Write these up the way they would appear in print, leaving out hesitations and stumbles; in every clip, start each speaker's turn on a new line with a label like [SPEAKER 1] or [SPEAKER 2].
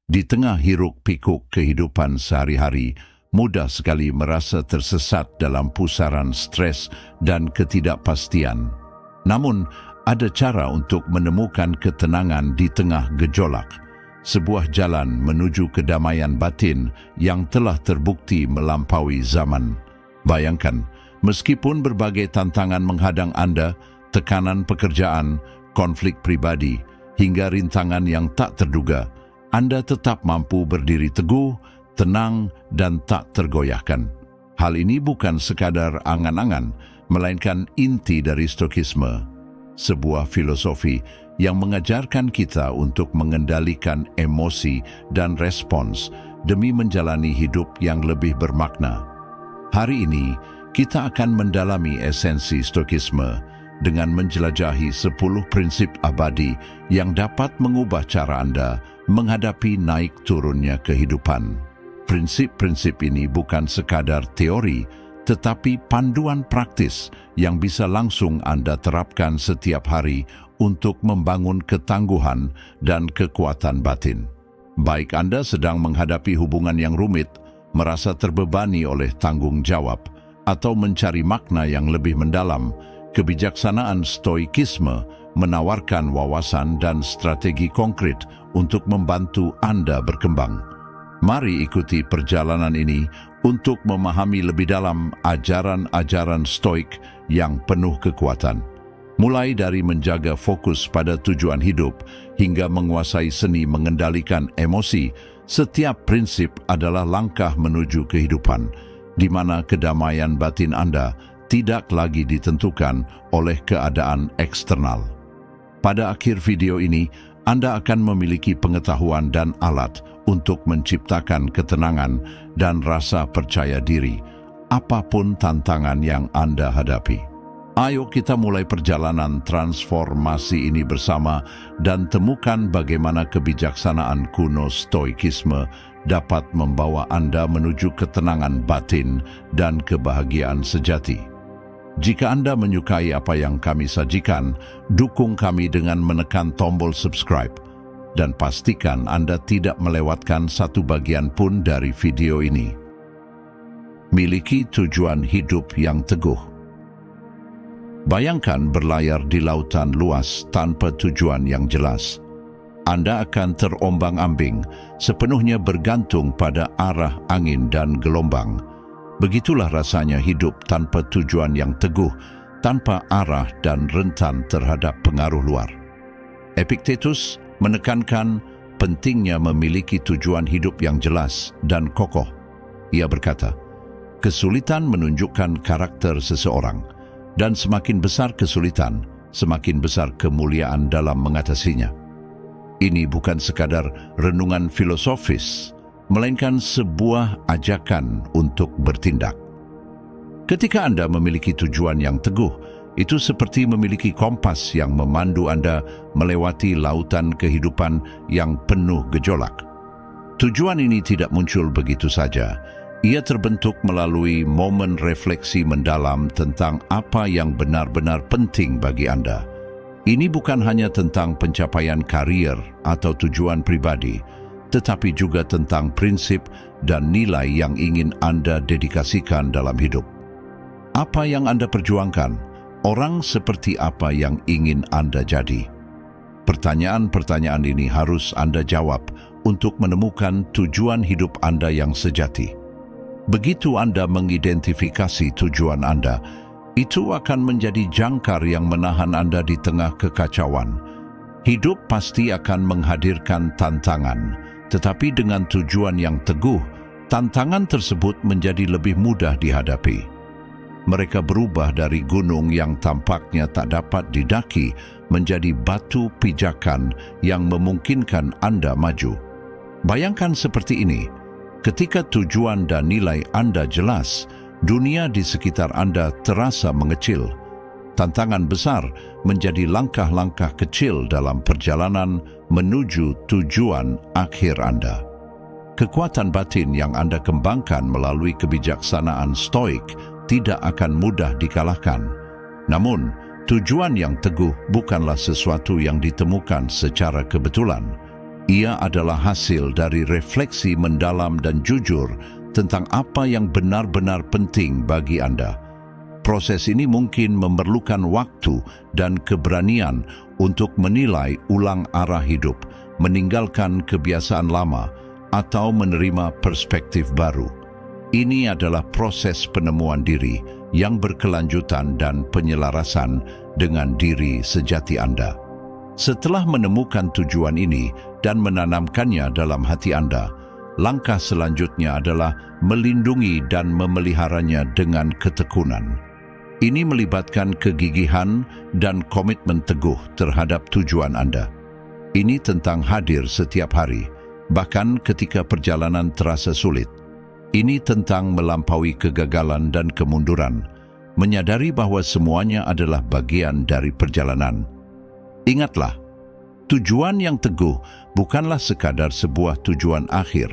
[SPEAKER 1] Di tengah hiruk-pikuk kehidupan sehari-hari, mudah sekali merasa tersesat dalam pusaran stres dan ketidakpastian. Namun, ada cara untuk menemukan ketenangan di tengah gejolak, sebuah jalan menuju kedamaian batin yang telah terbukti melampaui zaman. Bayangkan, meskipun berbagai tantangan menghadang Anda, tekanan pekerjaan, konflik pribadi, hingga rintangan yang tak terduga, Anda tetap mampu berdiri teguh, tenang, dan tak tergoyahkan. Hal ini bukan sekadar angan-angan, melainkan inti dari Stoikisme, sebuah filosofi yang mengajarkan kita untuk mengendalikan emosi dan respons demi menjalani hidup yang lebih bermakna. Hari ini, kita akan mendalami esensi Stoikisme dengan menjelajahi 10 prinsip abadi yang dapat mengubah cara Anda menghadapi naik turunnya kehidupan. Prinsip-prinsip ini bukan sekadar teori, tetapi panduan praktis yang bisa langsung Anda terapkan setiap hari untuk membangun ketangguhan dan kekuatan batin. Baik Anda sedang menghadapi hubungan yang rumit, merasa terbebani oleh tanggung jawab, atau mencari makna yang lebih mendalam, kebijaksanaan Stoikisme menawarkan wawasan dan strategi konkret untuk membantu Anda berkembang. Mari ikuti perjalanan ini untuk memahami lebih dalam ajaran-ajaran Stoik yang penuh kekuatan. Mulai dari menjaga fokus pada tujuan hidup hingga menguasai seni mengendalikan emosi, setiap prinsip adalah langkah menuju kehidupan, di mana kedamaian batin Anda tidak lagi ditentukan oleh keadaan eksternal. Pada akhir video ini, Anda akan memiliki pengetahuan dan alat untuk menciptakan ketenangan dan rasa percaya diri, apapun tantangan yang Anda hadapi. Ayo kita mulai perjalanan transformasi ini bersama dan temukan bagaimana kebijaksanaan kuno Stoikisme dapat membawa Anda menuju ketenangan batin dan kebahagiaan sejati. Jika Anda menyukai apa yang kami sajikan, dukung kami dengan menekan tombol subscribe dan pastikan Anda tidak melewatkan satu bagian pun dari video ini. Miliki tujuan hidup yang teguh. Bayangkan berlayar di lautan luas tanpa tujuan yang jelas. Anda akan terombang-ambing, sepenuhnya bergantung pada arah angin dan gelombang. Begitulah rasanya hidup tanpa tujuan yang teguh, tanpa arah dan rentan terhadap pengaruh luar. Epictetus menekankan pentingnya memiliki tujuan hidup yang jelas dan kokoh. Ia berkata, kesulitan menunjukkan karakter seseorang, dan semakin besar kesulitan, semakin besar kemuliaan dalam mengatasinya. Ini bukan sekadar renungan filosofis, melainkan sebuah ajakan untuk bertindak. Ketika Anda memiliki tujuan yang teguh, itu seperti memiliki kompas yang memandu Anda melewati lautan kehidupan yang penuh gejolak. Tujuan ini tidak muncul begitu saja. Ia terbentuk melalui momen refleksi mendalam tentang apa yang benar-benar penting bagi Anda. Ini bukan hanya tentang pencapaian karier atau tujuan pribadi, tetapi juga tentang prinsip dan nilai yang ingin Anda dedikasikan dalam hidup. Apa yang Anda perjuangkan? Orang seperti apa yang ingin Anda jadi? Pertanyaan-pertanyaan ini harus Anda jawab untuk menemukan tujuan hidup Anda yang sejati. Begitu Anda mengidentifikasi tujuan Anda, itu akan menjadi jangkar yang menahan Anda di tengah kekacauan. Hidup pasti akan menghadirkan tantangan, tetapi dengan tujuan yang teguh, tantangan tersebut menjadi lebih mudah dihadapi. Mereka berubah dari gunung yang tampaknya tak dapat didaki menjadi batu pijakan yang memungkinkan Anda maju. Bayangkan seperti ini, ketika tujuan dan nilai Anda jelas, dunia di sekitar Anda terasa mengecil. Tantangan besar menjadi langkah-langkah kecil dalam perjalanan menuju tujuan akhir Anda. Kekuatan batin yang Anda kembangkan melalui kebijaksanaan Stoik tidak akan mudah dikalahkan. Namun, tujuan yang teguh bukanlah sesuatu yang ditemukan secara kebetulan. Ia adalah hasil dari refleksi mendalam dan jujur tentang apa yang benar-benar penting bagi Anda. Proses ini mungkin memerlukan waktu dan keberanian untuk menilai ulang arah hidup, meninggalkan kebiasaan lama, atau menerima perspektif baru. Ini adalah proses penemuan diri yang berkelanjutan dan penyelarasan dengan diri sejati Anda. Setelah menemukan tujuan ini dan menanamkannya dalam hati Anda, langkah selanjutnya adalah melindungi dan memeliharanya dengan ketekunan. Ini melibatkan kegigihan dan komitmen teguh terhadap tujuan Anda. Ini tentang hadir setiap hari, bahkan ketika perjalanan terasa sulit. Ini tentang melampaui kegagalan dan kemunduran, menyadari bahwa semuanya adalah bagian dari perjalanan. Ingatlah, tujuan yang teguh bukanlah sekadar sebuah tujuan akhir.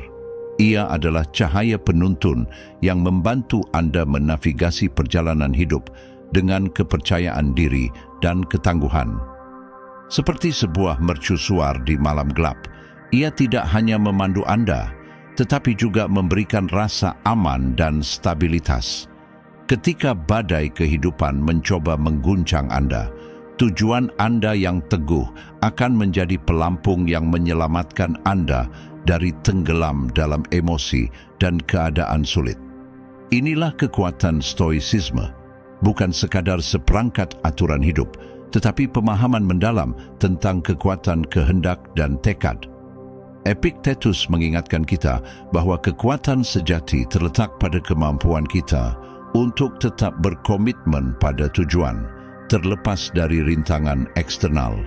[SPEAKER 1] Ia adalah cahaya penuntun yang membantu Anda menavigasi perjalanan hidup dengan kepercayaan diri dan ketangguhan. Seperti sebuah mercusuar di malam gelap, ia tidak hanya memandu Anda, tetapi juga memberikan rasa aman dan stabilitas. Ketika badai kehidupan mencoba mengguncang Anda, tujuan Anda yang teguh akan menjadi pelampung yang menyelamatkan Anda dari tenggelam dalam emosi dan keadaan sulit. Inilah kekuatan stoicisme, bukan sekadar seperangkat aturan hidup, tetapi pemahaman mendalam tentang kekuatan kehendak dan tekad. Epictetus mengingatkan kita bahwa kekuatan sejati terletak pada kemampuan kita untuk tetap berkomitmen pada tujuan, terlepas dari rintangan eksternal.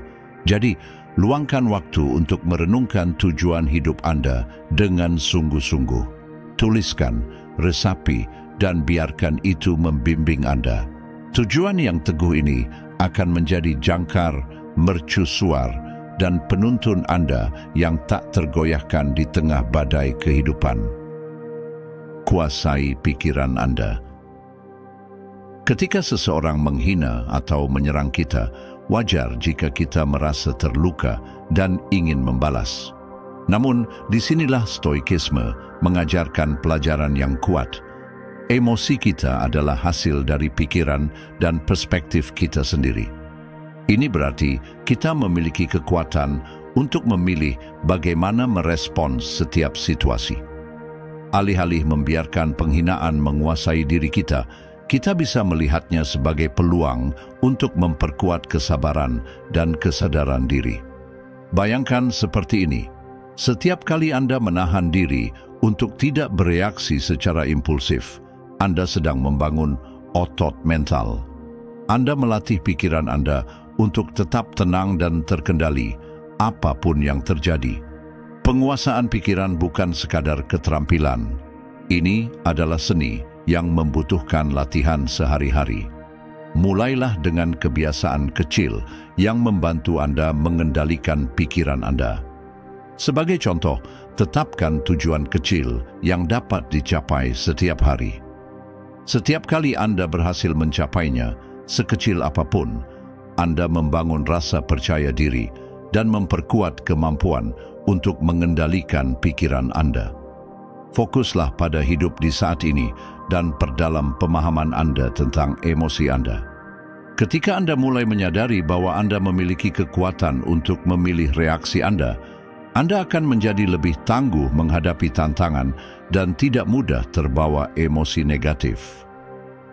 [SPEAKER 1] Jadi, luangkan waktu untuk merenungkan tujuan hidup Anda dengan sungguh-sungguh. Tuliskan, resapi, dan biarkan itu membimbing Anda. Tujuan yang teguh ini akan menjadi jangkar, mercusuar, dan penuntun Anda yang tak tergoyahkan di tengah badai kehidupan. Kuasai pikiran Anda. Ketika seseorang menghina atau menyerang kita, wajar jika kita merasa terluka dan ingin membalas. Namun, disinilah stoikisme mengajarkan pelajaran yang kuat. Emosi kita adalah hasil dari pikiran dan perspektif kita sendiri. Ini berarti kita memiliki kekuatan untuk memilih bagaimana merespons setiap situasi. Alih-alih membiarkan penghinaan menguasai diri kita bisa melihatnya sebagai peluang untuk memperkuat kesabaran dan kesadaran diri. Bayangkan seperti ini, setiap kali Anda menahan diri untuk tidak bereaksi secara impulsif, Anda sedang membangun otot mental. Anda melatih pikiran Anda untuk tetap tenang dan terkendali, apapun yang terjadi. Penguasaan pikiran bukan sekadar keterampilan. Ini adalah seni yang membutuhkan latihan sehari-hari. Mulailah dengan kebiasaan kecil yang membantu Anda mengendalikan pikiran Anda. Sebagai contoh, tetapkan tujuan kecil yang dapat dicapai setiap hari. Setiap kali Anda berhasil mencapainya, sekecil apapun, Anda membangun rasa percaya diri dan memperkuat kemampuan untuk mengendalikan pikiran Anda. Fokuslah pada hidup di saat ini dan perdalam pemahaman Anda tentang emosi Anda. Ketika Anda mulai menyadari bahwa Anda memiliki kekuatan untuk memilih reaksi Anda akan menjadi lebih tangguh menghadapi tantangan dan tidak mudah terbawa emosi negatif.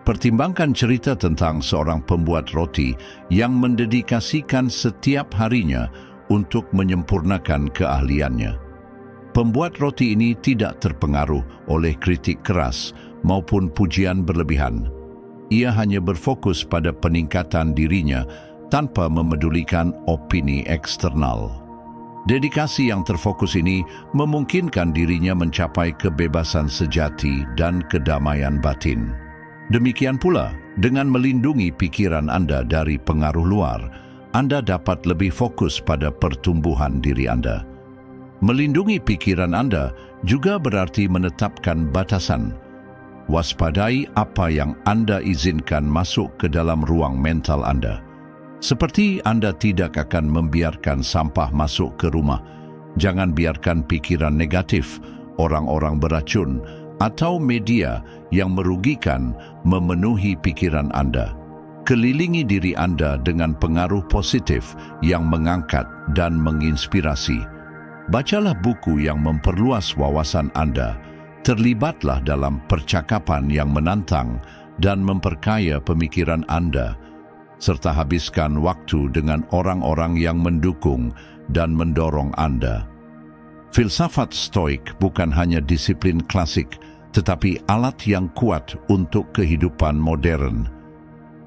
[SPEAKER 1] Pertimbangkan cerita tentang seorang pembuat roti yang mendedikasikan setiap harinya untuk menyempurnakan keahliannya. Pembuat roti ini tidak terpengaruh oleh kritik keras maupun pujian berlebihan. Ia hanya berfokus pada peningkatan dirinya tanpa memedulikan opini eksternal. Dedikasi yang terfokus ini memungkinkan dirinya mencapai kebebasan sejati dan kedamaian batin. Demikian pula, dengan melindungi pikiran Anda dari pengaruh luar, Anda dapat lebih fokus pada pertumbuhan diri Anda. Melindungi pikiran Anda juga berarti menetapkan batasan. Waspadai apa yang Anda izinkan masuk ke dalam ruang mental Anda. Seperti Anda tidak akan membiarkan sampah masuk ke rumah, Jangan biarkan pikiran negatif, orang-orang beracun, atau media yang merugikan memenuhi pikiran Anda. Kelilingi diri Anda dengan pengaruh positif yang mengangkat dan menginspirasi. Bacalah buku yang memperluas wawasan Anda. Terlibatlah dalam percakapan yang menantang dan memperkaya pemikiran Anda, serta habiskan waktu dengan orang-orang yang mendukung dan mendorong Anda. Filsafat Stoik bukan hanya disiplin klasik, tetapi alat yang kuat untuk kehidupan modern.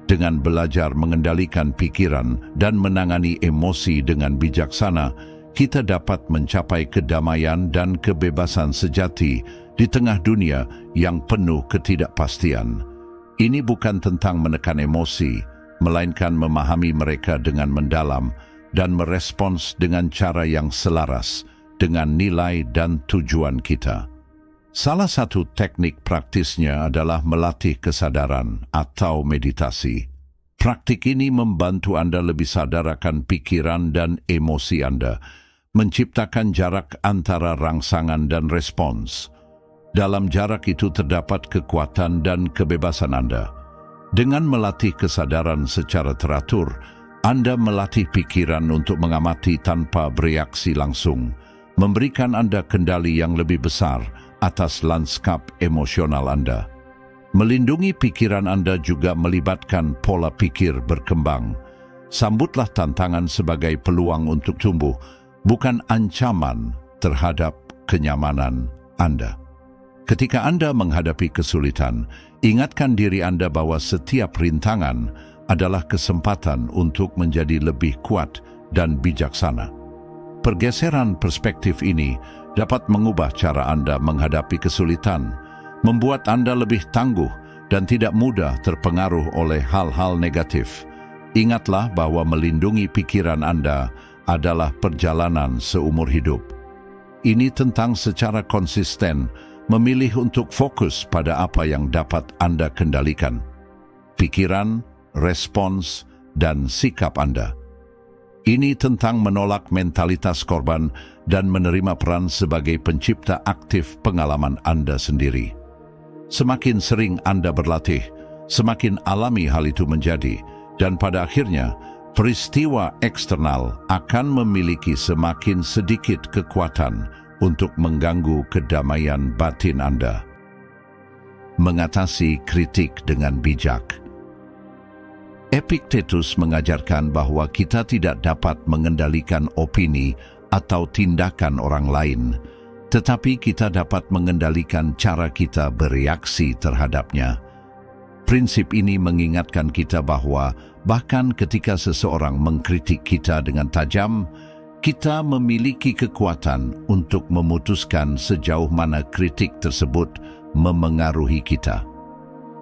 [SPEAKER 1] Dengan belajar mengendalikan pikiran dan menangani emosi dengan bijaksana, kita dapat mencapai kedamaian dan kebebasan sejati di tengah dunia yang penuh ketidakpastian. Ini bukan tentang menekan emosi, melainkan memahami mereka dengan mendalam dan merespons dengan cara yang selaras dengan nilai dan tujuan kita. Salah satu teknik praktisnya adalah melatih kesadaran atau meditasi. Praktik ini membantu Anda lebih sadar akan pikiran dan emosi Anda, menciptakan jarak antara rangsangan dan respons. Dalam jarak itu terdapat kekuatan dan kebebasan Anda. Dengan melatih kesadaran secara teratur, Anda melatih pikiran untuk mengamati tanpa bereaksi langsung, memberikan Anda kendali yang lebih besar atas lanskap emosional Anda. Melindungi pikiran Anda juga melibatkan pola pikir berkembang. Sambutlah tantangan sebagai peluang untuk tumbuh, bukan ancaman terhadap kenyamanan Anda. Ketika Anda menghadapi kesulitan, ingatkan diri Anda bahwa setiap rintangan adalah kesempatan untuk menjadi lebih kuat dan bijaksana. Pergeseran perspektif ini dapat mengubah cara Anda menghadapi kesulitan, membuat Anda lebih tangguh dan tidak mudah terpengaruh oleh hal-hal negatif. Ingatlah bahwa melindungi pikiran Anda adalah perjalanan seumur hidup. Ini tentang secara konsisten memilih untuk fokus pada apa yang dapat Anda kendalikan. Pikiran, respons, dan sikap Anda. Ini tentang menolak mentalitas korban dan menerima peran sebagai pencipta aktif pengalaman Anda sendiri. Semakin sering Anda berlatih, semakin alami hal itu menjadi, dan pada akhirnya, peristiwa eksternal akan memiliki semakin sedikit kekuatan untuk mengganggu kedamaian batin Anda. Mengatasi kritik dengan bijak. Epictetus mengajarkan bahwa kita tidak dapat mengendalikan opini atau tindakan orang lain, tetapi kita dapat mengendalikan cara kita bereaksi terhadapnya. Prinsip ini mengingatkan kita bahwa bahkan ketika seseorang mengkritik kita dengan tajam, kita memiliki kekuatan untuk memutuskan sejauh mana kritik tersebut memengaruhi kita.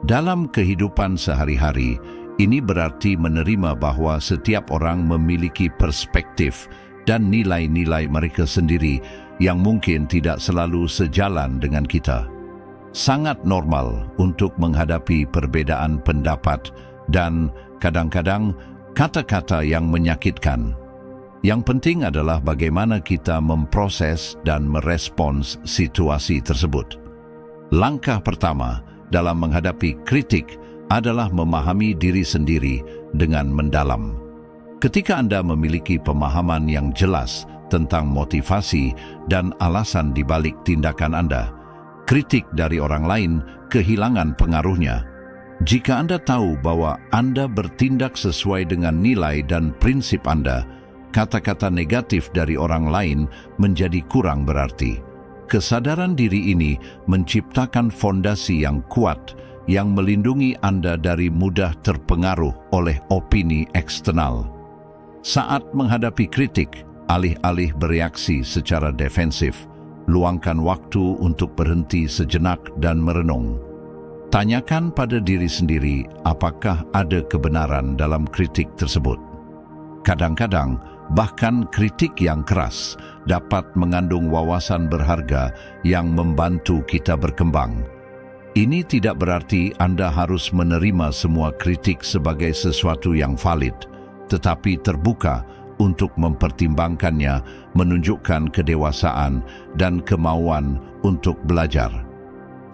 [SPEAKER 1] Dalam kehidupan sehari-hari, ini berarti menerima bahwa setiap orang memiliki perspektif dan nilai-nilai mereka sendiri yang mungkin tidak selalu sejalan dengan kita. Sangat normal untuk menghadapi perbedaan pendapat dan kadang-kadang kata-kata yang menyakitkan. Yang penting adalah bagaimana kita memproses dan merespons situasi tersebut. Langkah pertama dalam menghadapi kritik adalah memahami diri sendiri dengan mendalam. Ketika Anda memiliki pemahaman yang jelas tentang motivasi dan alasan di balik tindakan Anda, kritik dari orang lain kehilangan pengaruhnya. Jika Anda tahu bahwa Anda bertindak sesuai dengan nilai dan prinsip Anda, kata-kata negatif dari orang lain menjadi kurang berarti. Kesadaran diri ini menciptakan fondasi yang kuat yang melindungi Anda dari mudah terpengaruh oleh opini eksternal. Saat menghadapi kritik, alih-alih bereaksi secara defensif, luangkan waktu untuk berhenti sejenak dan merenung. Tanyakan pada diri sendiri apakah ada kebenaran dalam kritik tersebut. Kadang-kadang, bahkan kritik yang keras dapat mengandung wawasan berharga yang membantu kita berkembang. Ini tidak berarti Anda harus menerima semua kritik sebagai sesuatu yang valid, tetapi terbuka untuk mempertimbangkannya menunjukkan kedewasaan dan kemauan untuk belajar.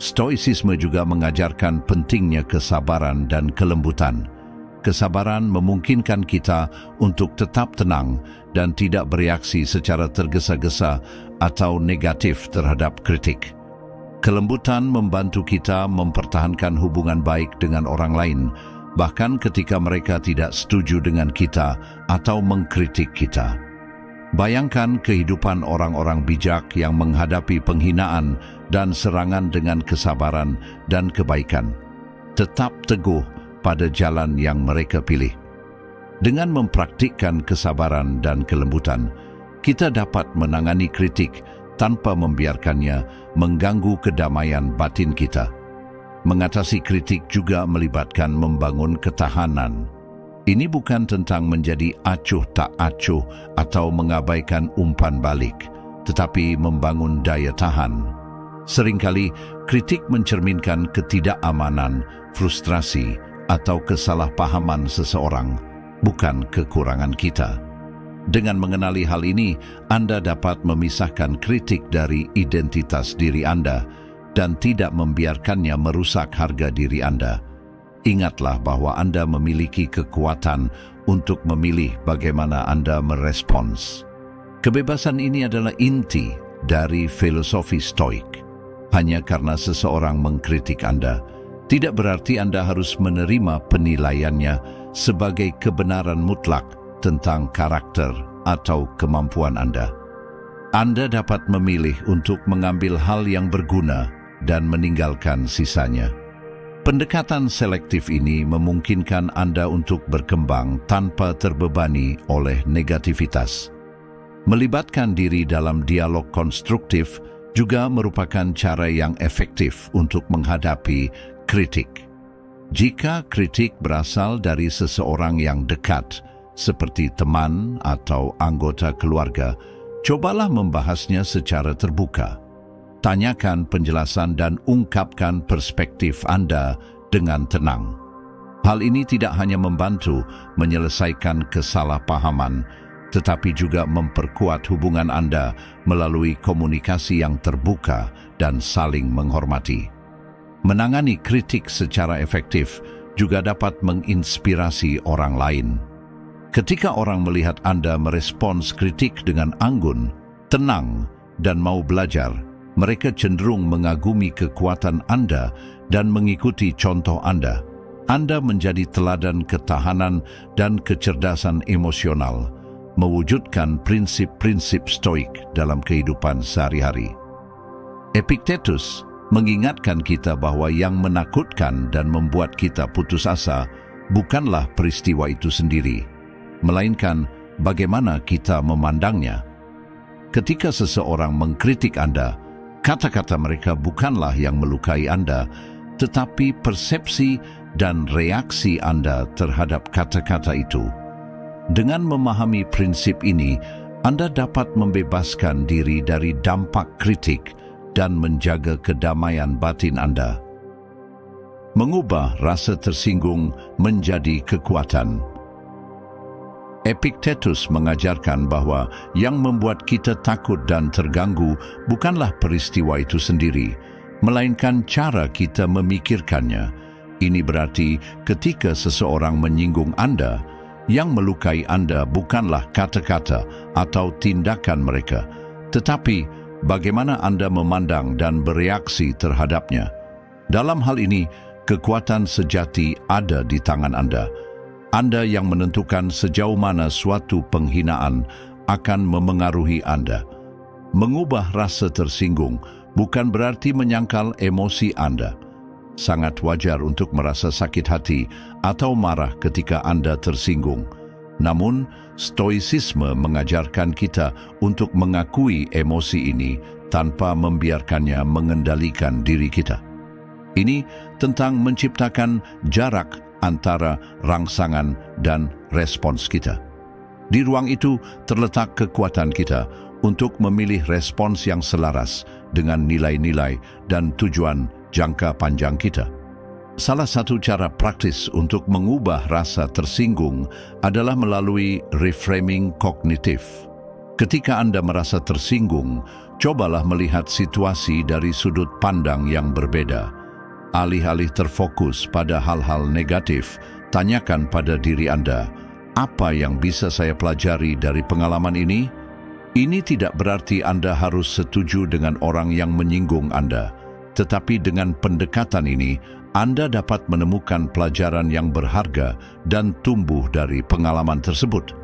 [SPEAKER 1] Stoicisme juga mengajarkan pentingnya kesabaran dan kelembutan. Kesabaran memungkinkan kita untuk tetap tenang dan tidak bereaksi secara tergesa-gesa atau negatif terhadap kritik. Kelembutan membantu kita mempertahankan hubungan baik dengan orang lain, bahkan ketika mereka tidak setuju dengan kita atau mengkritik kita. Bayangkan kehidupan orang-orang bijak yang menghadapi penghinaan dan serangan dengan kesabaran dan kebaikan. Tetap teguh pada jalan yang mereka pilih. Dengan mempraktikkan kesabaran dan kelembutan, kita dapat menangani kritik tanpa membiarkannya mengganggu kedamaian batin kita. Mengatasi kritik juga melibatkan membangun ketahanan. Ini bukan tentang menjadi acuh tak acuh atau mengabaikan umpan balik, tetapi membangun daya tahan. Seringkali kritik mencerminkan ketidakamanan, frustrasi, atau kesalahpahaman seseorang, bukan kekurangan kita. Dengan mengenali hal ini, Anda dapat memisahkan kritik dari identitas diri Anda dan tidak membiarkannya merusak harga diri Anda. Ingatlah bahwa Anda memiliki kekuatan untuk memilih bagaimana Anda merespons. Kebebasan ini adalah inti dari filosofi Stoik. Hanya karena seseorang mengkritik Anda, tidak berarti Anda harus menerima penilaiannya sebagai kebenaran mutlak tentang karakter atau kemampuan Anda. Anda dapat memilih untuk mengambil hal yang berguna dan meninggalkan sisanya. Pendekatan selektif ini memungkinkan Anda untuk berkembang tanpa terbebani oleh negativitas. Melibatkan diri dalam dialog konstruktif juga merupakan cara yang efektif untuk menghadapi kritik. Jika kritik berasal dari seseorang yang dekat, seperti teman atau anggota keluarga, cobalah membahasnya secara terbuka. Tanyakan penjelasan dan ungkapkan perspektif Anda dengan tenang. Hal ini tidak hanya membantu menyelesaikan kesalahpahaman, tetapi juga memperkuat hubungan Anda melalui komunikasi yang terbuka dan saling menghormati. Menangani kritik secara efektif juga dapat menginspirasi orang lain. Ketika orang melihat Anda merespons kritik dengan anggun, tenang, dan mau belajar, mereka cenderung mengagumi kekuatan Anda dan mengikuti contoh Anda. Anda menjadi teladan ketahanan dan kecerdasan emosional, mewujudkan prinsip-prinsip Stoik dalam kehidupan sehari-hari. Epictetus mengingatkan kita bahwa yang menakutkan dan membuat kita putus asa bukanlah peristiwa itu sendiri, melainkan bagaimana kita memandangnya. Ketika seseorang mengkritik Anda, kata-kata mereka bukanlah yang melukai Anda, tetapi persepsi dan reaksi Anda terhadap kata-kata itu. Dengan memahami prinsip ini, Anda dapat membebaskan diri dari dampak kritik dan menjaga kedamaian batin Anda. Mengubah rasa tersinggung menjadi kekuatan. Epictetus mengajarkan bahwa yang membuat kita takut dan terganggu bukanlah peristiwa itu sendiri, melainkan cara kita memikirkannya. Ini berarti ketika seseorang menyinggung Anda, yang melukai Anda bukanlah kata-kata atau tindakan mereka, tetapi bagaimana Anda memandang dan bereaksi terhadapnya. Dalam hal ini, kekuatan sejati ada di tangan Anda. Anda yang menentukan sejauh mana suatu penghinaan akan memengaruhi Anda. Mengubah rasa tersinggung bukan berarti menyangkal emosi Anda. Sangat wajar untuk merasa sakit hati atau marah ketika Anda tersinggung. Namun, Stoicisme mengajarkan kita untuk mengakui emosi ini tanpa membiarkannya mengendalikan diri kita. Ini tentang menciptakan jarak antara rangsangan dan respons kita. Di ruang itu terletak kekuatan kita untuk memilih respons yang selaras dengan nilai-nilai dan tujuan jangka panjang kita. Salah satu cara praktis untuk mengubah rasa tersinggung adalah melalui reframing kognitif. Ketika Anda merasa tersinggung, cobalah melihat situasi dari sudut pandang yang berbeda. Alih-alih terfokus pada hal-hal negatif, tanyakan pada diri Anda, apa yang bisa saya pelajari dari pengalaman ini? Ini tidak berarti Anda harus setuju dengan orang yang menyinggung Anda, tetapi dengan pendekatan ini, Anda dapat menemukan pelajaran yang berharga dan tumbuh dari pengalaman tersebut.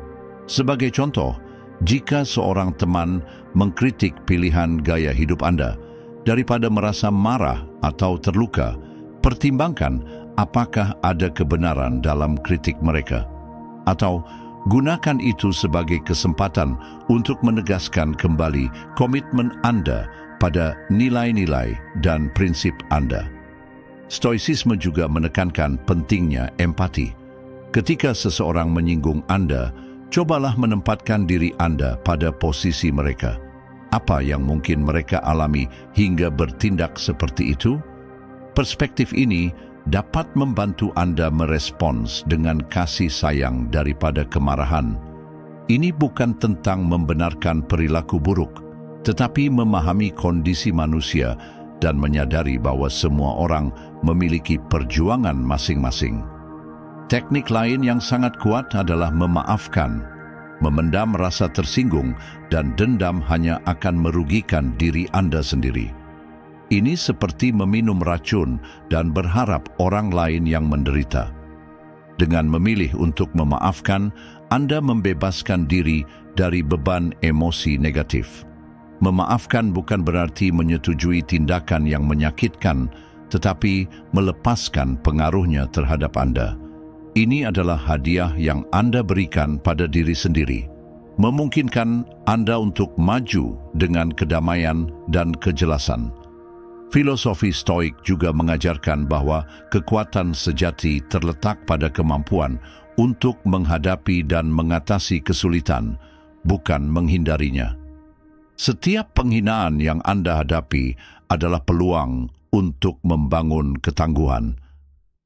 [SPEAKER 1] Sebagai contoh, jika seorang teman mengkritik pilihan gaya hidup Anda, daripada merasa marah atau terluka, pertimbangkan apakah ada kebenaran dalam kritik mereka. Atau gunakan itu sebagai kesempatan untuk menegaskan kembali komitmen Anda pada nilai-nilai dan prinsip Anda. Stoicisme juga menekankan pentingnya empati. Ketika seseorang menyinggung Anda, cobalah menempatkan diri Anda pada posisi mereka. Apa yang mungkin mereka alami hingga bertindak seperti itu? Perspektif ini dapat membantu Anda merespons dengan kasih sayang daripada kemarahan. Ini bukan tentang membenarkan perilaku buruk, tetapi memahami kondisi manusia dan menyadari bahwa semua orang memiliki perjuangan masing-masing. Teknik lain yang sangat kuat adalah memaafkan. Memendam rasa tersinggung dan dendam hanya akan merugikan diri Anda sendiri. Ini seperti meminum racun dan berharap orang lain yang menderita. Dengan memilih untuk memaafkan, Anda membebaskan diri dari beban emosi negatif. Memaafkan bukan berarti menyetujui tindakan yang menyakitkan, tetapi melepaskan pengaruhnya terhadap Anda. Ini adalah hadiah yang Anda berikan pada diri sendiri, memungkinkan Anda untuk maju dengan kedamaian dan kejelasan. Filosofi Stoik juga mengajarkan bahwa kekuatan sejati terletak pada kemampuan untuk menghadapi dan mengatasi kesulitan, bukan menghindarinya. Setiap penghinaan yang Anda hadapi adalah peluang untuk membangun ketangguhan.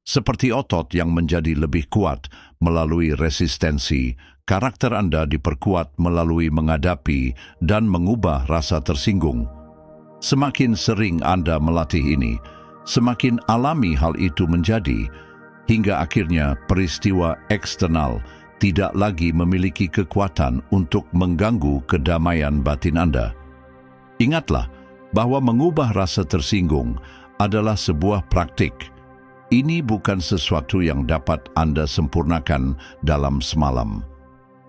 [SPEAKER 1] Seperti otot yang menjadi lebih kuat melalui resistensi, karakter Anda diperkuat melalui menghadapi dan mengubah rasa tersinggung. Semakin sering Anda melatih ini, semakin alami hal itu menjadi, hingga akhirnya peristiwa eksternal tidak lagi memiliki kekuatan untuk mengganggu kedamaian batin Anda. Ingatlah bahwa mengubah rasa tersinggung adalah sebuah praktik. Ini bukan sesuatu yang dapat Anda sempurnakan dalam semalam.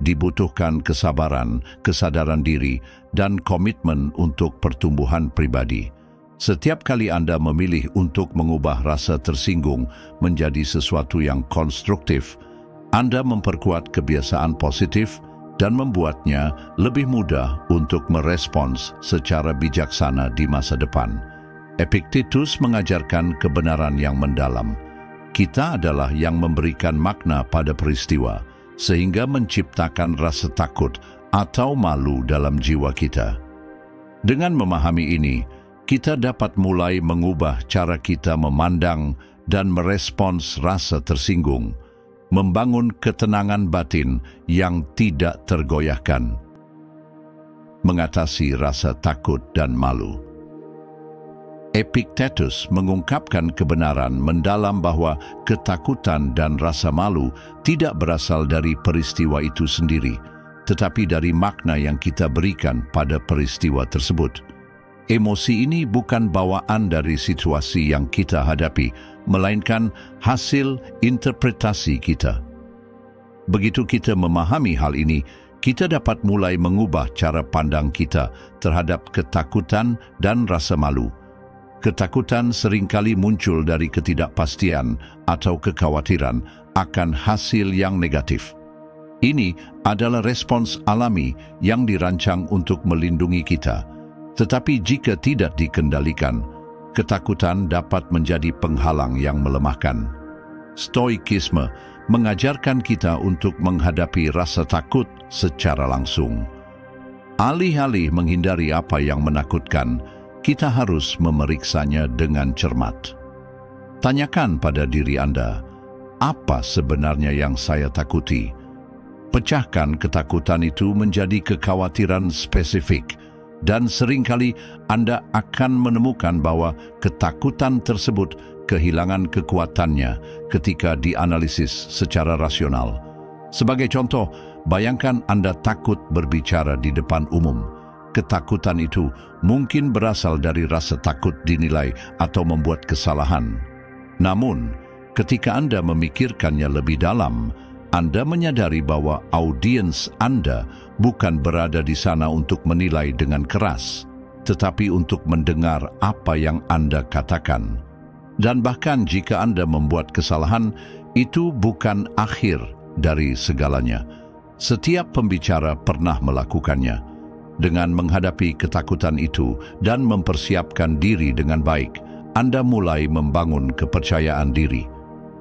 [SPEAKER 1] Dibutuhkan kesabaran, kesadaran diri, dan komitmen untuk pertumbuhan pribadi. Setiap kali Anda memilih untuk mengubah rasa tersinggung menjadi sesuatu yang konstruktif, Anda memperkuat kebiasaan positif dan membuatnya lebih mudah untuk merespons secara bijaksana di masa depan. Epictetus mengajarkan kebenaran yang mendalam. Kita adalah yang memberikan makna pada peristiwa, sehingga menciptakan rasa takut atau malu dalam jiwa kita. Dengan memahami ini, kita dapat mulai mengubah cara kita memandang dan merespons rasa tersinggung, membangun ketenangan batin yang tidak tergoyahkan. Mengatasi rasa takut dan malu. Epictetus mengungkapkan kebenaran mendalam bahwa ketakutan dan rasa malu tidak berasal dari peristiwa itu sendiri, tetapi dari makna yang kita berikan pada peristiwa tersebut. Emosi ini bukan bawaan dari situasi yang kita hadapi, melainkan hasil interpretasi kita. Begitu kita memahami hal ini, kita dapat mulai mengubah cara pandang kita terhadap ketakutan dan rasa malu. Ketakutan seringkali muncul dari ketidakpastian atau kekhawatiran akan hasil yang negatif. Ini adalah respons alami yang dirancang untuk melindungi kita. Tetapi jika tidak dikendalikan, ketakutan dapat menjadi penghalang yang melemahkan. Stoikisme mengajarkan kita untuk menghadapi rasa takut secara langsung. Alih-alih menghindari apa yang menakutkan, kita harus memeriksanya dengan cermat. Tanyakan pada diri Anda, apa sebenarnya yang saya takuti? Pecahkan ketakutan itu menjadi kekhawatiran spesifik, dan seringkali Anda akan menemukan bahwa ketakutan tersebut kehilangan kekuatannya ketika dianalisis secara rasional. Sebagai contoh, bayangkan Anda takut berbicara di depan umum. Ketakutan itu mungkin berasal dari rasa takut dinilai atau membuat kesalahan. Namun, ketika Anda memikirkannya lebih dalam, Anda menyadari bahwa audiens Anda bukan berada di sana untuk menilai dengan keras, tetapi untuk mendengar apa yang Anda katakan. Dan bahkan jika Anda membuat kesalahan, itu bukan akhir dari segalanya. Setiap pembicara pernah melakukannya. Dengan menghadapi ketakutan itu dan mempersiapkan diri dengan baik, Anda mulai membangun kepercayaan diri.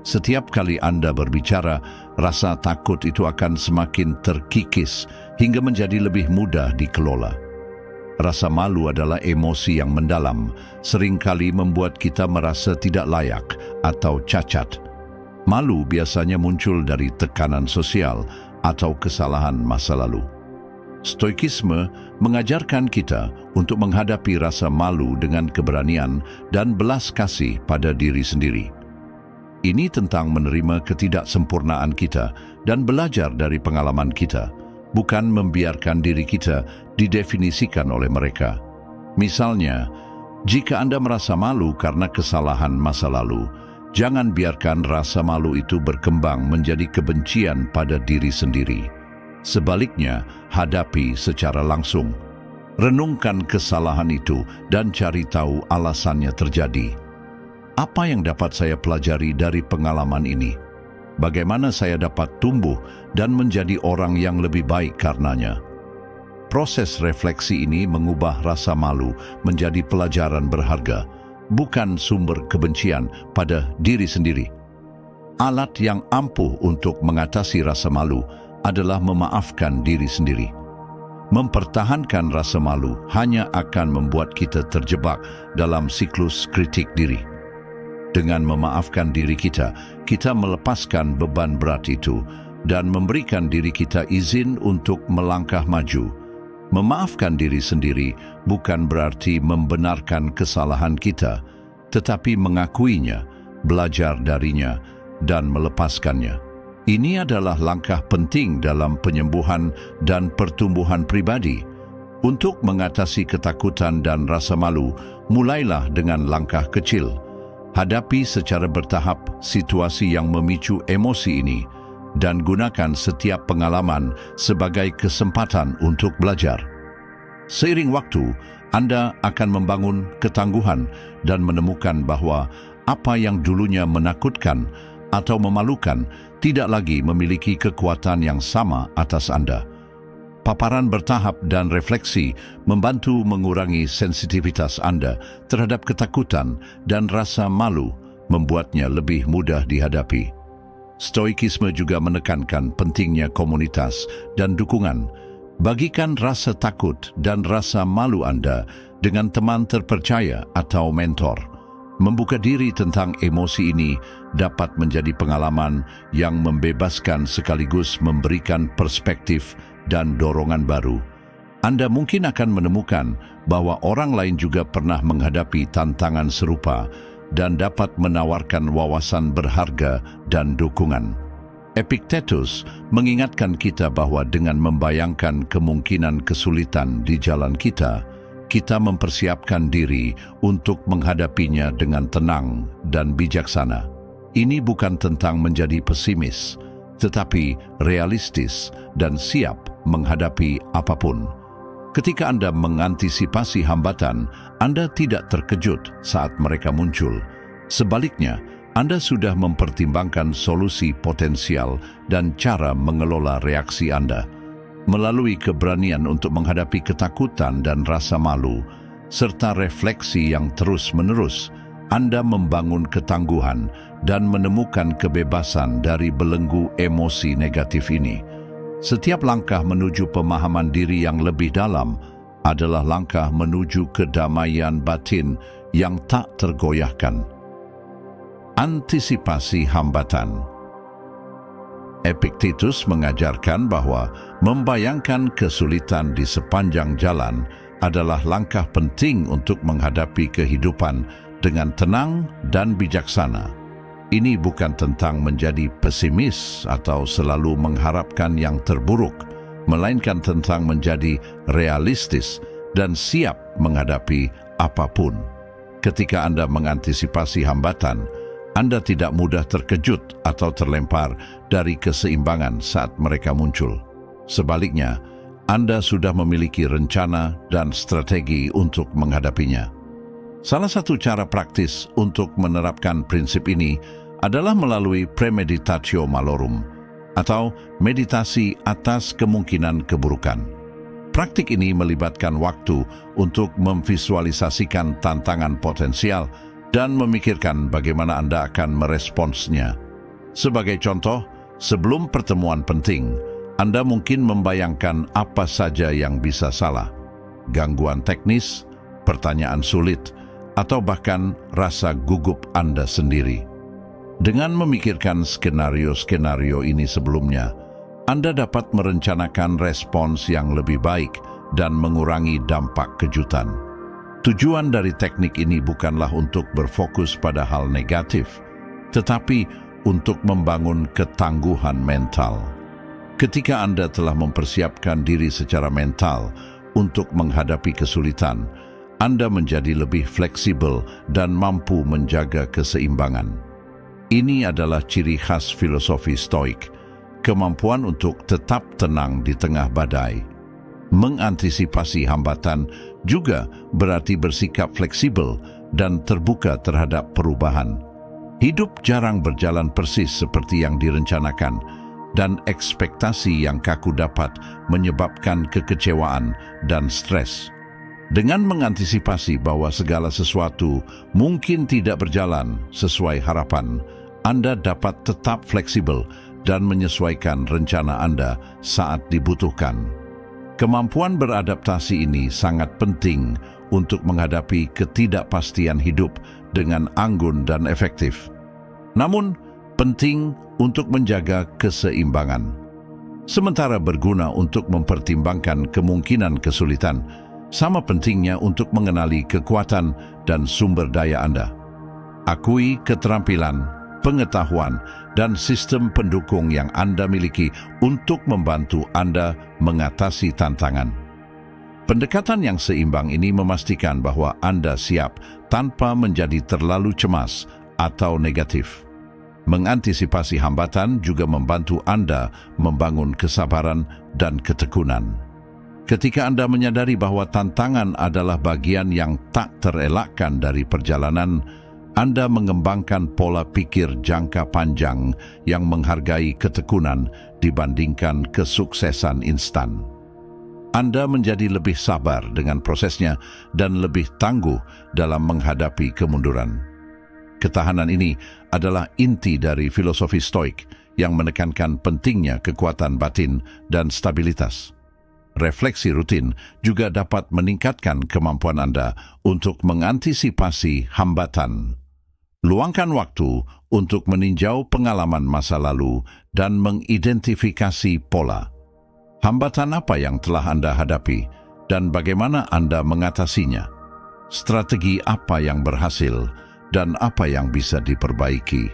[SPEAKER 1] Setiap kali Anda berbicara, rasa takut itu akan semakin terkikis hingga menjadi lebih mudah dikelola. Rasa malu adalah emosi yang mendalam, seringkali membuat kita merasa tidak layak atau cacat. Malu biasanya muncul dari tekanan sosial atau kesalahan masa lalu. Stoikisme mengajarkan kita untuk menghadapi rasa malu dengan keberanian dan belas kasih pada diri sendiri. Ini tentang menerima ketidaksempurnaan kita dan belajar dari pengalaman kita, bukan membiarkan diri kita didefinisikan oleh mereka. Misalnya, jika Anda merasa malu karena kesalahan masa lalu, jangan biarkan rasa malu itu berkembang menjadi kebencian pada diri sendiri. Sebaliknya, hadapi secara langsung. Renungkan kesalahan itu dan cari tahu alasannya terjadi. Apa yang dapat saya pelajari dari pengalaman ini? Bagaimana saya dapat tumbuh dan menjadi orang yang lebih baik karenanya? Proses refleksi ini mengubah rasa malu menjadi pelajaran berharga, bukan sumber kebencian pada diri sendiri. Alat yang ampuh untuk mengatasi rasa malu adalah memaafkan diri sendiri. Mempertahankan rasa malu hanya akan membuat kita terjebak dalam siklus kritik diri. Dengan memaafkan diri kita, kita melepaskan beban berat itu dan memberikan diri kita izin untuk melangkah maju. Memaafkan diri sendiri bukan berarti membenarkan kesalahan kita, tetapi mengakuinya, belajar darinya, dan melepaskannya. Ini adalah langkah penting dalam penyembuhan dan pertumbuhan pribadi. Untuk mengatasi ketakutan dan rasa malu, mulailah dengan langkah kecil. Hadapi secara bertahap situasi yang memicu emosi ini dan gunakan setiap pengalaman sebagai kesempatan untuk belajar. Seiring waktu, Anda akan membangun ketangguhan dan menemukan bahwa apa yang dulunya menakutkan atau memalukan tidak lagi memiliki kekuatan yang sama atas Anda. Paparan bertahap dan refleksi membantu mengurangi sensitivitas Anda terhadap ketakutan dan rasa malu, membuatnya lebih mudah dihadapi. Stoikisme juga menekankan pentingnya komunitas dan dukungan. Bagikan rasa takut dan rasa malu Anda dengan teman terpercaya atau mentor. Membuka diri tentang emosi ini dapat menjadi pengalaman yang membebaskan sekaligus memberikan perspektif dan dorongan baru. Anda mungkin akan menemukan bahwa orang lain juga pernah menghadapi tantangan serupa dan dapat menawarkan wawasan berharga dan dukungan. Epictetus mengingatkan kita bahwa dengan membayangkan kemungkinan kesulitan di jalan kita, kita mempersiapkan diri untuk menghadapinya dengan tenang dan bijaksana. Ini bukan tentang menjadi pesimis, tetapi realistis dan siap menghadapi apapun. Ketika Anda mengantisipasi hambatan, Anda tidak terkejut saat mereka muncul. Sebaliknya, Anda sudah mempertimbangkan solusi potensial dan cara mengelola reaksi Anda. Melalui keberanian untuk menghadapi ketakutan dan rasa malu, serta refleksi yang terus-menerus, Anda membangun ketangguhan dan menemukan kebebasan dari belenggu emosi negatif ini. Setiap langkah menuju pemahaman diri yang lebih dalam adalah langkah menuju kedamaian batin yang tak tergoyahkan. Antisipasi hambatan. Epictetus mengajarkan bahwa membayangkan kesulitan di sepanjang jalan adalah langkah penting untuk menghadapi kehidupan dengan tenang dan bijaksana. Ini bukan tentang menjadi pesimis atau selalu mengharapkan yang terburuk, melainkan tentang menjadi realistis dan siap menghadapi apapun. Ketika Anda mengantisipasi hambatan, Anda tidak mudah terkejut atau terlempar dari keseimbangan saat mereka muncul. Sebaliknya, Anda sudah memiliki rencana dan strategi untuk menghadapinya. Salah satu cara praktis untuk menerapkan prinsip ini adalah melalui premeditatio malorum, atau meditasi atas kemungkinan keburukan. Praktik ini melibatkan waktu untuk memvisualisasikan tantangan potensial dan memikirkan bagaimana Anda akan meresponsnya. Sebagai contoh, sebelum pertemuan penting, Anda mungkin membayangkan apa saja yang bisa salah, gangguan teknis, pertanyaan sulit, atau bahkan rasa gugup Anda sendiri. Dengan memikirkan skenario-skenario ini sebelumnya, Anda dapat merencanakan respons yang lebih baik dan mengurangi dampak kejutan. Tujuan dari teknik ini bukanlah untuk berfokus pada hal negatif, tetapi untuk membangun ketangguhan mental. Ketika Anda telah mempersiapkan diri secara mental untuk menghadapi kesulitan, Anda menjadi lebih fleksibel dan mampu menjaga keseimbangan. Ini adalah ciri khas filosofi Stoik, kemampuan untuk tetap tenang di tengah badai. Mengantisipasi hambatan juga berarti bersikap fleksibel dan terbuka terhadap perubahan. Hidup jarang berjalan persis seperti yang direncanakan, dan ekspektasi yang kaku dapat menyebabkan kekecewaan dan stres. Dengan mengantisipasi bahwa segala sesuatu mungkin tidak berjalan sesuai harapan, Anda dapat tetap fleksibel dan menyesuaikan rencana Anda saat dibutuhkan. Kemampuan beradaptasi ini sangat penting untuk menghadapi ketidakpastian hidup dengan anggun dan efektif. Namun, penting untuk menjaga keseimbangan. Sementara berguna untuk mempertimbangkan kemungkinan kesulitan, sama pentingnya untuk mengenali kekuatan dan sumber daya Anda. Akui keterampilan, pengetahuan, dan sistem pendukung yang Anda miliki untuk membantu Anda mengatasi tantangan. Pendekatan yang seimbang ini memastikan bahwa Anda siap tanpa menjadi terlalu cemas atau negatif. Mengantisipasi hambatan juga membantu Anda membangun kesabaran dan ketekunan. Ketika Anda menyadari bahwa tantangan adalah bagian yang tak terelakkan dari perjalanan, Anda mengembangkan pola pikir jangka panjang yang menghargai ketekunan dibandingkan kesuksesan instan. Anda menjadi lebih sabar dengan prosesnya dan lebih tangguh dalam menghadapi kemunduran. Ketahanan ini adalah inti dari filosofi Stoik yang menekankan pentingnya kekuatan batin dan stabilitas. Refleksi rutin juga dapat meningkatkan kemampuan Anda untuk mengantisipasi hambatan. Luangkan waktu untuk meninjau pengalaman masa lalu dan mengidentifikasi pola. Hambatan apa yang telah Anda hadapi dan bagaimana Anda mengatasinya? Strategi apa yang berhasil dan apa yang bisa diperbaiki?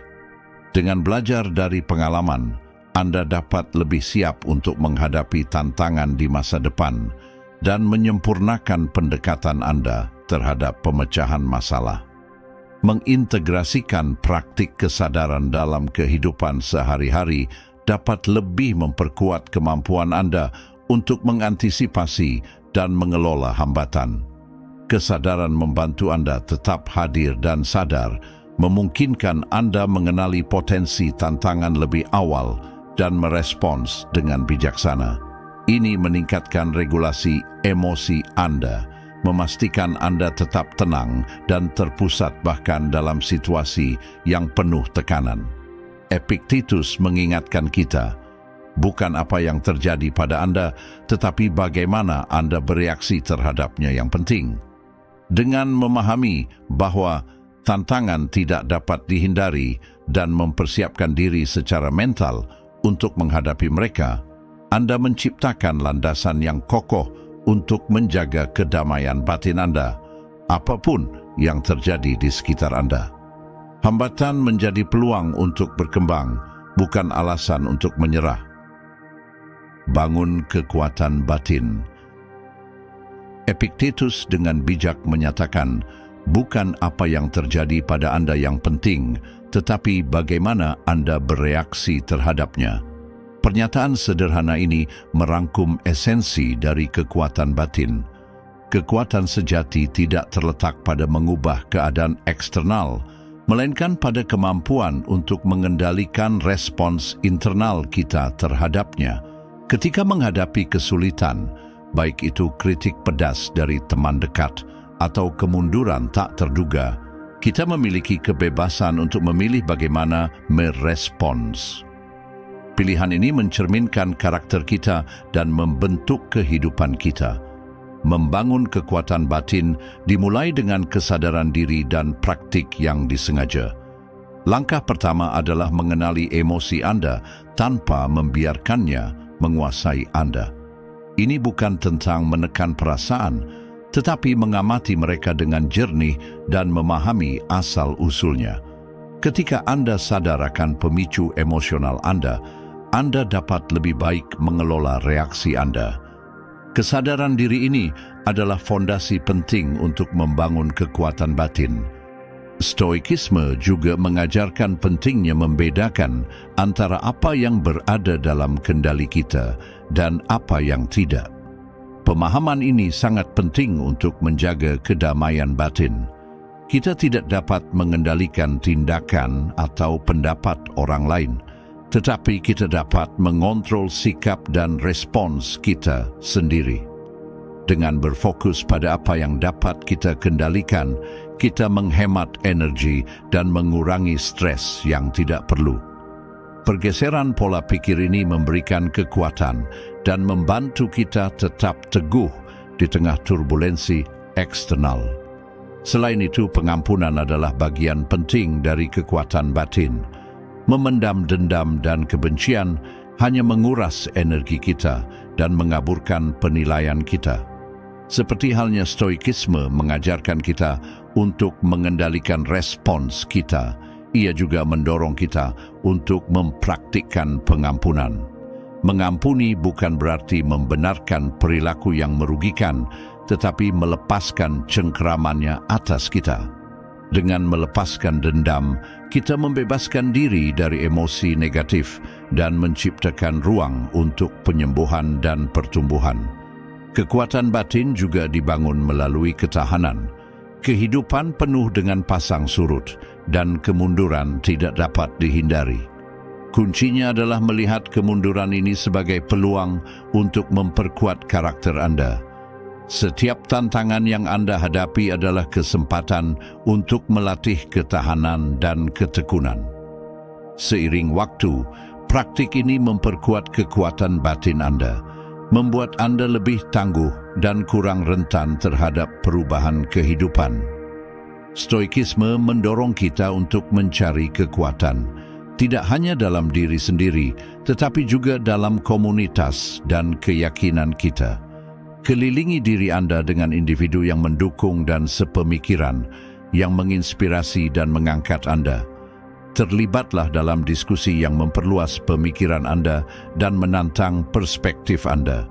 [SPEAKER 1] Dengan belajar dari pengalaman, Anda dapat lebih siap untuk menghadapi tantangan di masa depan dan menyempurnakan pendekatan Anda terhadap pemecahan masalah. Mengintegrasikan praktik kesadaran dalam kehidupan sehari-hari dapat lebih memperkuat kemampuan Anda untuk mengantisipasi dan mengelola hambatan. Kesadaran membantu Anda tetap hadir dan sadar, memungkinkan Anda mengenali potensi tantangan lebih awal dan merespons dengan bijaksana. Ini meningkatkan regulasi emosi Anda, memastikan Anda tetap tenang dan terpusat bahkan dalam situasi yang penuh tekanan. Epictetus mengingatkan kita, bukan apa yang terjadi pada Anda, tetapi bagaimana Anda bereaksi terhadapnya yang penting. Dengan memahami bahwa tantangan tidak dapat dihindari dan mempersiapkan diri secara mental untuk menghadapi mereka, Anda menciptakan landasan yang kokoh untuk menjaga kedamaian batin Anda, apapun yang terjadi di sekitar Anda. Hambatan menjadi peluang untuk berkembang, bukan alasan untuk menyerah. Bangun kekuatan batin. Epictetus dengan bijak menyatakan, bukan apa yang terjadi pada Anda yang penting, tetapi bagaimana Anda bereaksi terhadapnya. Pernyataan sederhana ini merangkum esensi dari kekuatan batin. Kekuatan sejati tidak terletak pada mengubah keadaan eksternal, melainkan pada kemampuan untuk mengendalikan respons internal kita terhadapnya. Ketika menghadapi kesulitan, baik itu kritik pedas dari teman dekat atau kemunduran tak terduga, kita memiliki kebebasan untuk memilih bagaimana merespons. Pilihan ini mencerminkan karakter kita dan membentuk kehidupan kita. Membangun kekuatan batin dimulai dengan kesadaran diri dan praktik yang disengaja. Langkah pertama adalah mengenali emosi Anda tanpa membiarkannya menguasai Anda. Ini bukan tentang menekan perasaan, tetapi mengamati mereka dengan jernih dan memahami asal-usulnya. Ketika Anda sadar akan pemicu emosional Anda dapat lebih baik mengelola reaksi Anda. Kesadaran diri ini adalah fondasi penting untuk membangun kekuatan batin. Stoikisme juga mengajarkan pentingnya membedakan antara apa yang berada dalam kendali kita dan apa yang tidak. Pemahaman ini sangat penting untuk menjaga kedamaian batin. Kita tidak dapat mengendalikan tindakan atau pendapat orang lain, tetapi kita dapat mengontrol sikap dan respons kita sendiri. Dengan berfokus pada apa yang dapat kita kendalikan, kita menghemat energi dan mengurangi stres yang tidak perlu. Pergeseran pola pikir ini memberikan kekuatan dan membantu kita tetap teguh di tengah turbulensi eksternal. Selain itu, pengampunan adalah bagian penting dari kekuatan batin. Memendam dendam dan kebencian hanya menguras energi kita dan mengaburkan penilaian kita. Seperti halnya stoikisme mengajarkan kita untuk mengendalikan respons kita, ia juga mendorong kita untuk mempraktikkan pengampunan. Mengampuni bukan berarti membenarkan perilaku yang merugikan, tetapi melepaskan cengkeramannya atas kita. Dengan melepaskan dendam, kita membebaskan diri dari emosi negatif dan menciptakan ruang untuk penyembuhan dan pertumbuhan. Kekuatan batin juga dibangun melalui ketahanan. Kehidupan penuh dengan pasang surut dan kemunduran tidak dapat dihindari. Kuncinya adalah melihat kemunduran ini sebagai peluang untuk memperkuat karakter Anda. Setiap tantangan yang Anda hadapi adalah kesempatan untuk melatih ketahanan dan ketekunan. Seiring waktu, praktik ini memperkuat kekuatan batin Anda, membuat Anda lebih tangguh dan kurang rentan terhadap perubahan kehidupan. Stoikisme mendorong kita untuk mencari kekuatan, tidak hanya dalam diri sendiri, tetapi juga dalam komunitas dan keyakinan kita. Kelilingi diri Anda dengan individu yang mendukung dan sepemikiran, yang menginspirasi dan mengangkat Anda. Terlibatlah dalam diskusi yang memperluas pemikiran Anda dan menantang perspektif Anda.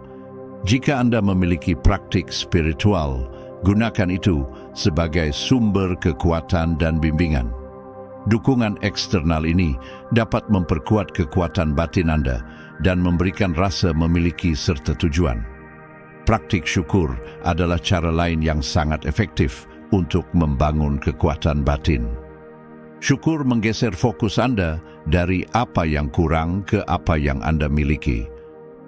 [SPEAKER 1] Jika Anda memiliki praktik spiritual, gunakan itu sebagai sumber kekuatan dan bimbingan. Dukungan eksternal ini dapat memperkuat kekuatan batin Anda dan memberikan rasa memiliki serta tujuan. Praktik syukur adalah cara lain yang sangat efektif untuk membangun kekuatan batin. Syukur menggeser fokus Anda dari apa yang kurang ke apa yang Anda miliki,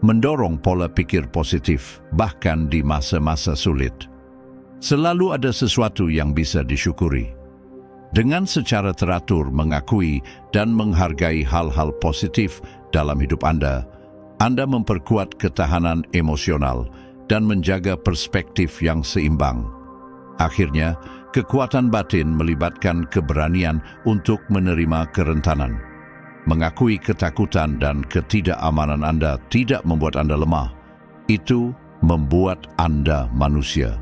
[SPEAKER 1] mendorong pola pikir positif bahkan di masa-masa sulit. Selalu ada sesuatu yang bisa disyukuri. Dengan secara teratur mengakui dan menghargai hal-hal positif dalam hidup Anda memperkuat ketahanan emosional dan menjaga perspektif yang seimbang. Akhirnya, Kekuatan batin melibatkan keberanian untuk menerima kerentanan. Mengakui ketakutan dan ketidakamanan Anda tidak membuat Anda lemah. Itu membuat Anda manusia.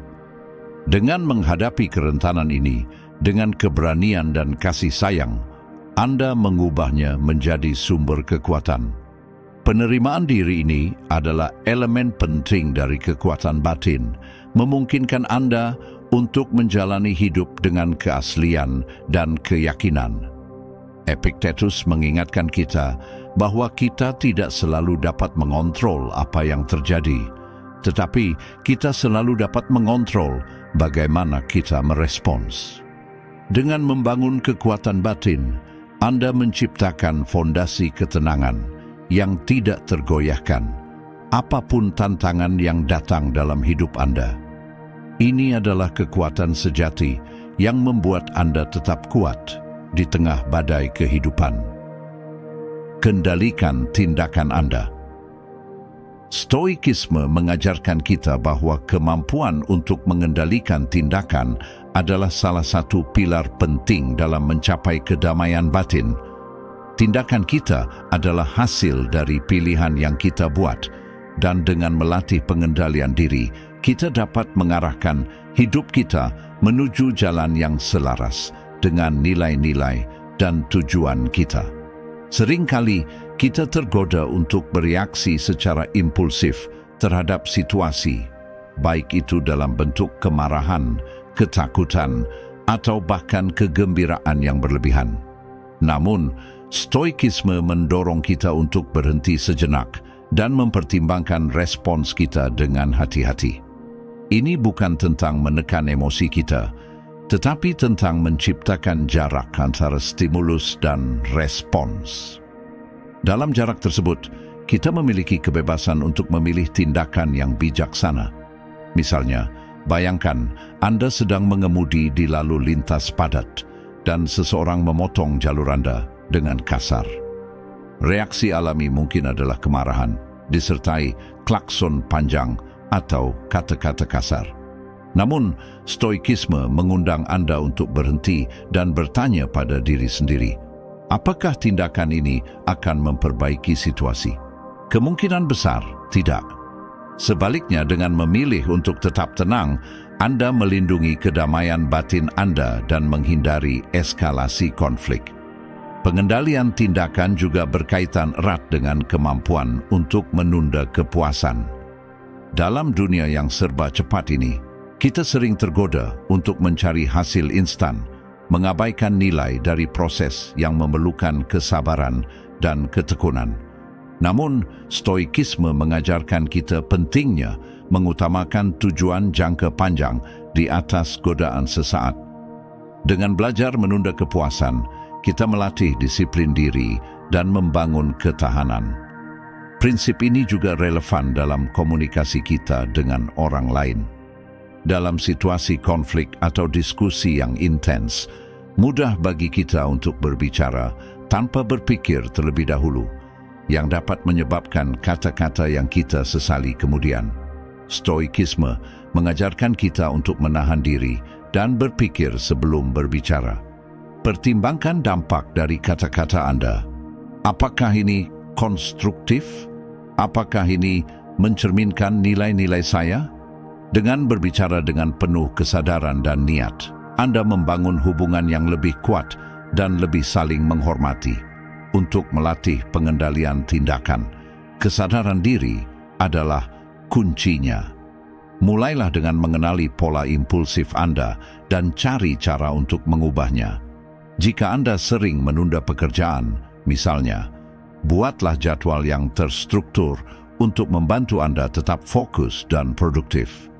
[SPEAKER 1] Dengan menghadapi kerentanan ini, dengan keberanian dan kasih sayang, Anda mengubahnya menjadi sumber kekuatan. Penerimaan diri ini adalah elemen penting dari kekuatan batin, memungkinkan Anda untuk menjalani hidup dengan keaslian dan keyakinan. Epictetus mengingatkan kita bahwa kita tidak selalu dapat mengontrol apa yang terjadi, tetapi kita selalu dapat mengontrol bagaimana kita merespons. Dengan membangun kekuatan batin, Anda menciptakan fondasi ketenangan yang tidak tergoyahkan, apapun tantangan yang datang dalam hidup Anda. Ini adalah kekuatan sejati yang membuat Anda tetap kuat di tengah badai kehidupan. Kendalikan tindakan Anda. Stoikisme mengajarkan kita bahwa kemampuan untuk mengendalikan tindakan adalah salah satu pilar penting dalam mencapai kedamaian batin. Tindakan kita adalah hasil dari pilihan yang kita buat, dan dengan melatih pengendalian diri, kita dapat mengarahkan hidup kita menuju jalan yang selaras dengan nilai-nilai dan tujuan kita. Seringkali kita tergoda untuk bereaksi secara impulsif terhadap situasi, baik itu dalam bentuk kemarahan, ketakutan, atau bahkan kegembiraan yang berlebihan. Namun, Stoikisme mendorong kita untuk berhenti sejenak dan mempertimbangkan respons kita dengan hati-hati. Ini bukan tentang menekan emosi kita, tetapi tentang menciptakan jarak antara stimulus dan respons. Dalam jarak tersebut, kita memiliki kebebasan untuk memilih tindakan yang bijaksana. Misalnya, bayangkan Anda sedang mengemudi di lalu lintas padat dan seseorang memotong jalur Anda dengan kasar. Reaksi alami mungkin adalah kemarahan, disertai klakson panjang atau kata-kata kasar. Namun, stoikisme mengundang Anda untuk berhenti dan bertanya pada diri sendiri, apakah tindakan ini akan memperbaiki situasi? Kemungkinan besar tidak. Sebaliknya, dengan memilih untuk tetap tenang, Anda melindungi kedamaian batin Anda dan menghindari eskalasi konflik. Pengendalian tindakan juga berkaitan erat dengan kemampuan untuk menunda kepuasan. Dalam dunia yang serba cepat ini, kita sering tergoda untuk mencari hasil instan, mengabaikan nilai dari proses yang memerlukan kesabaran dan ketekunan. Namun, stoikisme mengajarkan kita pentingnya mengutamakan tujuan jangka panjang di atas godaan sesaat. Dengan belajar menunda kepuasan, kita melatih disiplin diri dan membangun ketahanan. Prinsip ini juga relevan dalam komunikasi kita dengan orang lain. Dalam situasi konflik atau diskusi yang intens, mudah bagi kita untuk berbicara tanpa berpikir terlebih dahulu, yang dapat menyebabkan kata-kata yang kita sesali kemudian. Stoikisme mengajarkan kita untuk menahan diri dan berpikir sebelum berbicara. Pertimbangkan dampak dari kata-kata Anda. Apakah ini konstruktif? Apakah ini mencerminkan nilai-nilai saya? Dengan berbicara dengan penuh kesadaran dan niat, Anda membangun hubungan yang lebih kuat dan lebih saling menghormati. Untuk melatih pengendalian tindakan, kesadaran diri adalah kuncinya. Mulailah dengan mengenali pola impulsif Anda dan cari cara untuk mengubahnya. Jika Anda sering menunda pekerjaan, misalnya, buatlah jadwal yang terstruktur untuk membantu Anda tetap fokus dan produktif.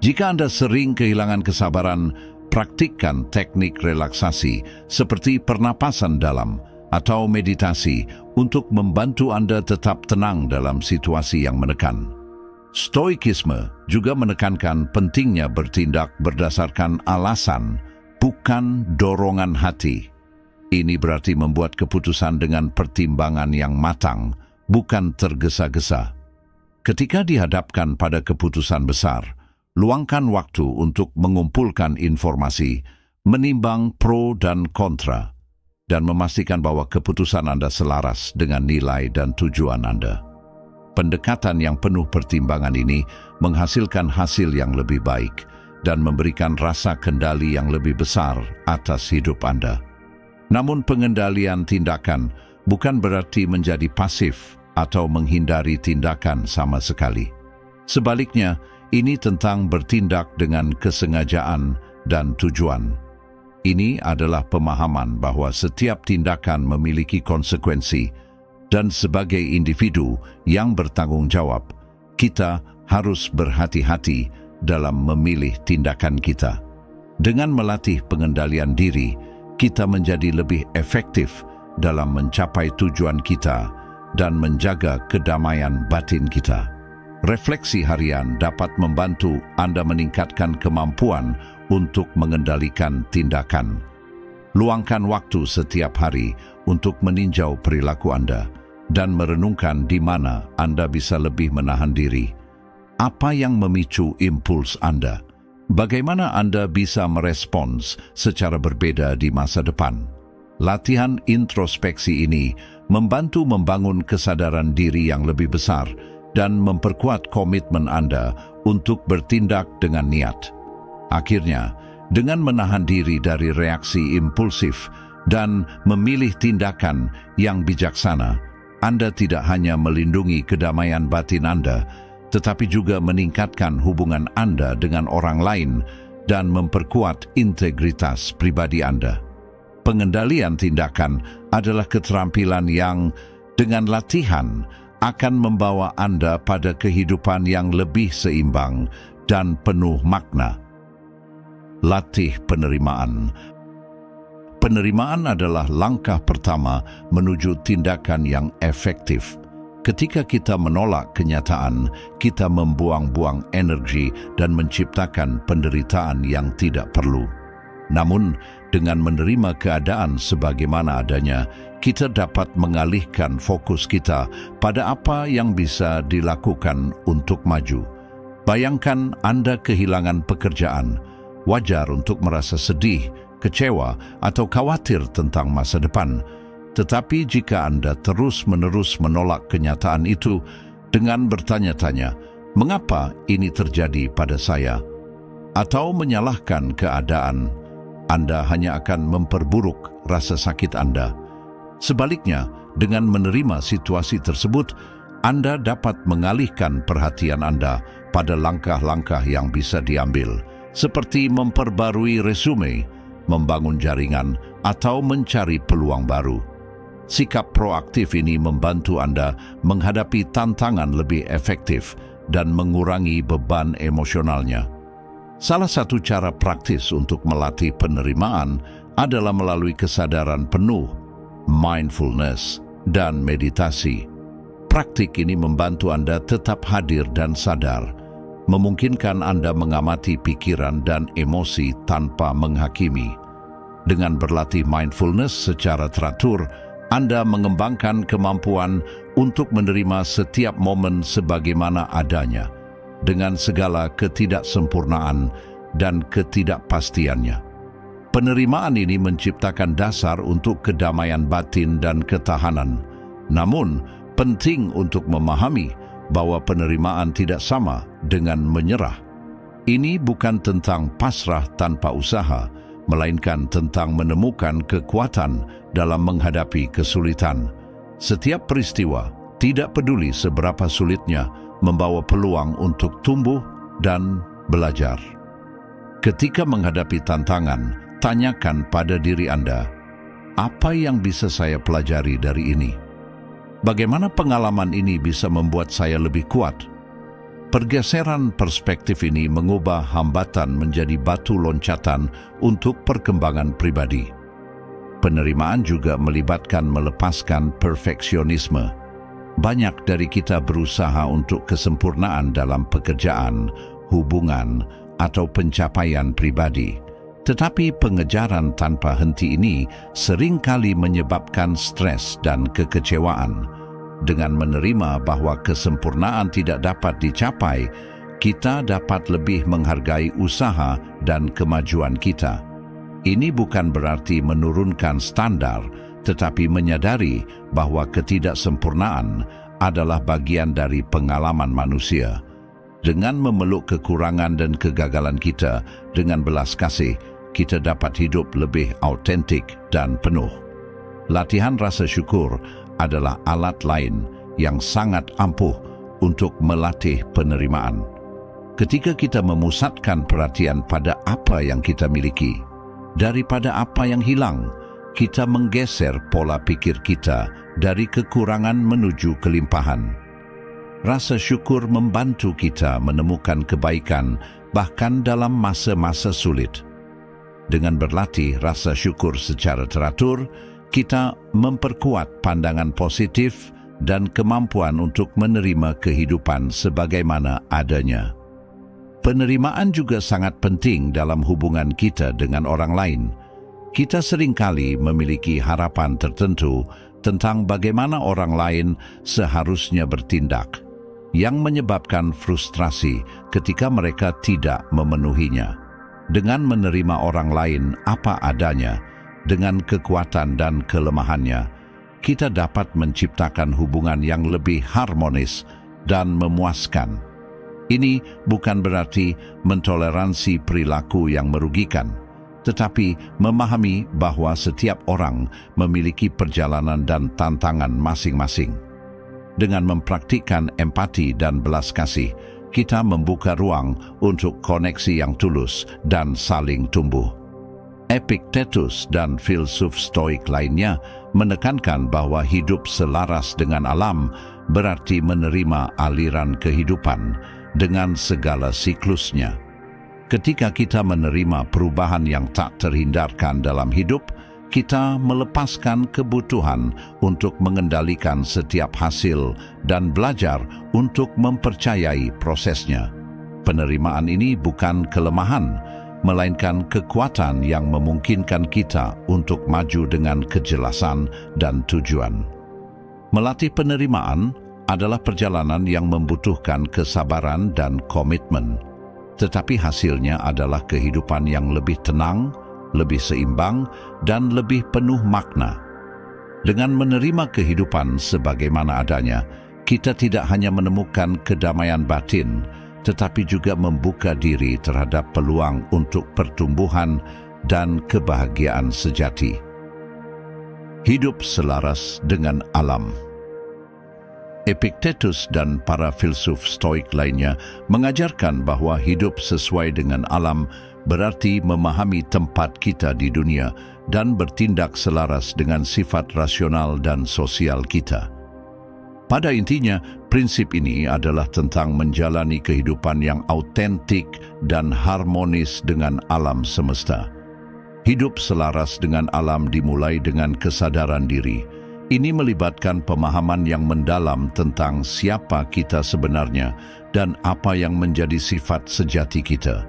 [SPEAKER 1] Jika Anda sering kehilangan kesabaran, praktikkan teknik relaksasi seperti pernapasan dalam atau meditasi untuk membantu Anda tetap tenang dalam situasi yang menekan. Stoikisme juga menekankan pentingnya bertindak berdasarkan alasan, bukan dorongan hati. Ini berarti membuat keputusan dengan pertimbangan yang matang, bukan tergesa-gesa. Ketika dihadapkan pada keputusan besar, luangkan waktu untuk mengumpulkan informasi, menimbang pro dan kontra, dan memastikan bahwa keputusan Anda selaras dengan nilai dan tujuan Anda. Pendekatan yang penuh pertimbangan ini menghasilkan hasil yang lebih baik dan memberikan rasa kendali yang lebih besar atas hidup Anda. Namun pengendalian tindakan bukan berarti menjadi pasif atau menghindari tindakan sama sekali. Sebaliknya, ini tentang bertindak dengan kesengajaan dan tujuan. Ini adalah pemahaman bahwa setiap tindakan memiliki konsekuensi, dan sebagai individu yang bertanggung jawab, kita harus berhati-hati dalam memilih tindakan kita. Dengan melatih pengendalian diri, kita menjadi lebih efektif dalam mencapai tujuan kita dan menjaga kedamaian batin kita. Refleksi harian dapat membantu Anda meningkatkan kemampuan untuk mengendalikan tindakan. Luangkan waktu setiap hari untuk meninjau perilaku Anda dan merenungkan di mana Anda bisa lebih menahan diri. Apa yang memicu impuls Anda? Bagaimana Anda bisa merespons secara berbeda di masa depan? Latihan introspeksi ini membantu membangun kesadaran diri yang lebih besar dan memperkuat komitmen Anda untuk bertindak dengan niat. Akhirnya, dengan menahan diri dari reaksi impulsif dan memilih tindakan yang bijaksana, Anda tidak hanya melindungi kedamaian batin Anda, tetapi juga meningkatkan hubungan Anda dengan orang lain dan memperkuat integritas pribadi Anda. Pengendalian tindakan adalah keterampilan yang, dengan latihan, akan membawa Anda pada kehidupan yang lebih seimbang dan penuh makna. Latih penerimaan. Penerimaan adalah langkah pertama menuju tindakan yang efektif. Ketika kita menolak kenyataan, kita membuang-buang energi dan menciptakan penderitaan yang tidak perlu. Namun, dengan menerima keadaan sebagaimana adanya, kita dapat mengalihkan fokus kita pada apa yang bisa dilakukan untuk maju. Bayangkan Anda kehilangan pekerjaan. Wajar untuk merasa sedih, kecewa, atau khawatir tentang masa depan. Tetapi jika Anda terus-menerus menolak kenyataan itu dengan bertanya-tanya, mengapa ini terjadi pada saya? Atau menyalahkan keadaan, Anda hanya akan memperburuk rasa sakit Anda. Sebaliknya, dengan menerima situasi tersebut, Anda dapat mengalihkan perhatian Anda pada langkah-langkah yang bisa diambil, seperti memperbarui resume, membangun jaringan, atau mencari peluang baru. Sikap proaktif ini membantu Anda menghadapi tantangan lebih efektif dan mengurangi beban emosionalnya. Salah satu cara praktis untuk melatih penerimaan adalah melalui kesadaran penuh, mindfulness, dan meditasi. Praktik ini membantu Anda tetap hadir dan sadar, memungkinkan Anda mengamati pikiran dan emosi tanpa menghakimi. Dengan berlatih mindfulness secara teratur, Anda mengembangkan kemampuan untuk menerima setiap momen sebagaimana adanya, dengan segala ketidaksempurnaan dan ketidakpastiannya. Penerimaan ini menciptakan dasar untuk kedamaian batin dan ketahanan. Namun, penting untuk memahami bahwa penerimaan tidak sama dengan menyerah. Ini bukan tentang pasrah tanpa usaha, melainkan tentang menemukan kekuatan dalam menghadapi kesulitan. Setiap peristiwa, tidak peduli seberapa sulitnya, membawa peluang untuk tumbuh dan belajar. Ketika menghadapi tantangan, tanyakan pada diri Anda, apa yang bisa saya pelajari dari ini? Bagaimana pengalaman ini bisa membuat saya lebih kuat? Pergeseran perspektif ini mengubah hambatan menjadi batu loncatan untuk perkembangan pribadi. Penerimaan juga melibatkan melepaskan perfeksionisme. Banyak dari kita berusaha untuk kesempurnaan dalam pekerjaan, hubungan, atau pencapaian pribadi. Tetapi pengejaran tanpa henti ini seringkali menyebabkan stres dan kekecewaan. Dengan menerima bahwa kesempurnaan tidak dapat dicapai, kita dapat lebih menghargai usaha dan kemajuan kita. Ini bukan berarti menurunkan standar, tetapi menyadari bahwa ketidaksempurnaan adalah bagian dari pengalaman manusia. Dengan memeluk kekurangan dan kegagalan kita dengan belas kasih, kita dapat hidup lebih autentik dan penuh. Latihan rasa syukur adalah alat lain yang sangat ampuh untuk melatih penerimaan. Ketika kita memusatkan perhatian pada apa yang kita miliki, daripada apa yang hilang, kita menggeser pola pikir kita dari kekurangan menuju kelimpahan. Rasa syukur membantu kita menemukan kebaikan bahkan dalam masa-masa sulit. Dengan berlatih rasa syukur secara teratur, kita memperkuat pandangan positif dan kemampuan untuk menerima kehidupan sebagaimana adanya. Penerimaan juga sangat penting dalam hubungan kita dengan orang lain. Kita seringkali memiliki harapan tertentu tentang bagaimana orang lain seharusnya bertindak, yang menyebabkan frustrasi ketika mereka tidak memenuhinya. Dengan menerima orang lain apa adanya, dengan kekuatan dan kelemahannya, kita dapat menciptakan hubungan yang lebih harmonis dan memuaskan. Ini bukan berarti mentoleransi perilaku yang merugikan, tetapi memahami bahwa setiap orang memiliki perjalanan dan tantangan masing-masing. Dengan mempraktikkan empati dan belas kasih, kita membuka ruang untuk koneksi yang tulus dan saling tumbuh. Epictetus dan filsuf Stoik lainnya menekankan bahwa hidup selaras dengan alam berarti menerima aliran kehidupan dengan segala siklusnya. Ketika kita menerima perubahan yang tak terhindarkan dalam hidup, kita melepaskan kebutuhan untuk mengendalikan setiap hasil dan belajar untuk mempercayai prosesnya. Penerimaan ini bukan kelemahan, melainkan kekuatan yang memungkinkan kita untuk maju dengan kejelasan dan tujuan. Melatih penerimaan adalah perjalanan yang membutuhkan kesabaran dan komitmen, tetapi hasilnya adalah kehidupan yang lebih tenang, lebih seimbang, dan lebih penuh makna. Dengan menerima kehidupan sebagaimana adanya, kita tidak hanya menemukan kedamaian batin, tetapi juga membuka diri terhadap peluang untuk pertumbuhan dan kebahagiaan sejati. Hidup selaras dengan alam. Epictetus dan para filsuf Stoik lainnya mengajarkan bahwa hidup sesuai dengan alam berarti memahami tempat kita di dunia dan bertindak selaras dengan sifat rasional dan sosial kita. Pada intinya, prinsip ini adalah tentang menjalani kehidupan yang autentik dan harmonis dengan alam semesta. Hidup selaras dengan alam dimulai dengan kesadaran diri. Ini melibatkan pemahaman yang mendalam tentang siapa kita sebenarnya dan apa yang menjadi sifat sejati kita.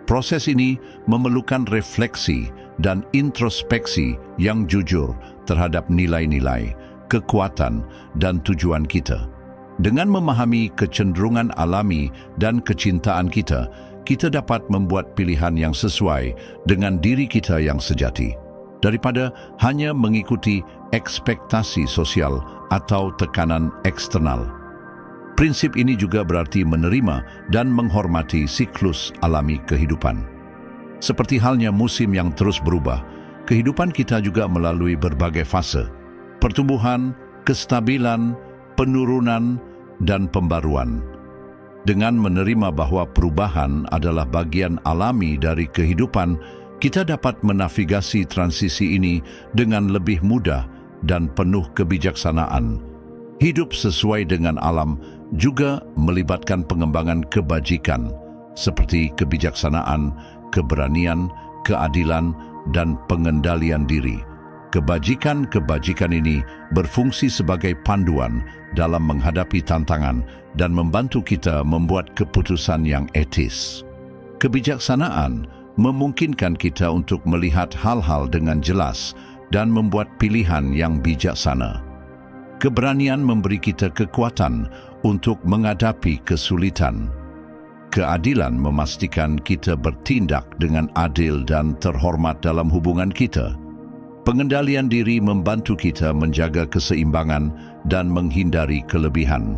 [SPEAKER 1] Proses ini memerlukan refleksi dan introspeksi yang jujur terhadap nilai-nilai, kekuatan, dan tujuan kita. Dengan memahami kecenderungan alami dan kecintaan kita, kita dapat membuat pilihan yang sesuai dengan diri kita yang sejati, daripada hanya mengikuti ekspektasi sosial atau tekanan eksternal. Prinsip ini juga berarti menerima dan menghormati siklus alami kehidupan. Seperti halnya musim yang terus berubah, kehidupan kita juga melalui berbagai fase: pertumbuhan, kestabilan, penurunan, dan pembaruan. Dengan menerima bahwa perubahan adalah bagian alami dari kehidupan, kita dapat menavigasi transisi ini dengan lebih mudah dan penuh kebijaksanaan. Hidup sesuai dengan alam juga melibatkan pengembangan kebajikan, seperti kebijaksanaan, keberanian, keadilan, dan pengendalian diri. Kebajikan-kebajikan ini berfungsi sebagai panduan dalam menghadapi tantangan dan membantu kita membuat keputusan yang etis. Kebijaksanaan memungkinkan kita untuk melihat hal-hal dengan jelas dan membuat pilihan yang bijaksana. Keberanian memberi kita kekuatan untuk menghadapi kesulitan. Keadilan memastikan kita bertindak dengan adil dan terhormat dalam hubungan kita. Pengendalian diri membantu kita menjaga keseimbangan dan menghindari kelebihan.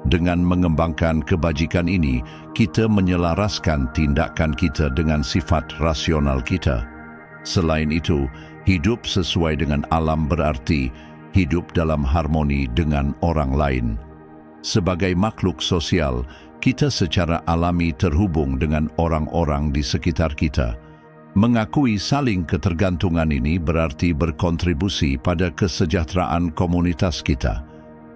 [SPEAKER 1] Dengan mengembangkan kebajikan ini, kita menyelaraskan tindakan kita dengan sifat rasional kita. Selain itu, hidup sesuai dengan alam berarti hidup dalam harmoni dengan orang lain. Sebagai makhluk sosial, kita secara alami terhubung dengan orang-orang di sekitar kita. Mengakui saling ketergantungan ini berarti berkontribusi pada kesejahteraan komunitas kita.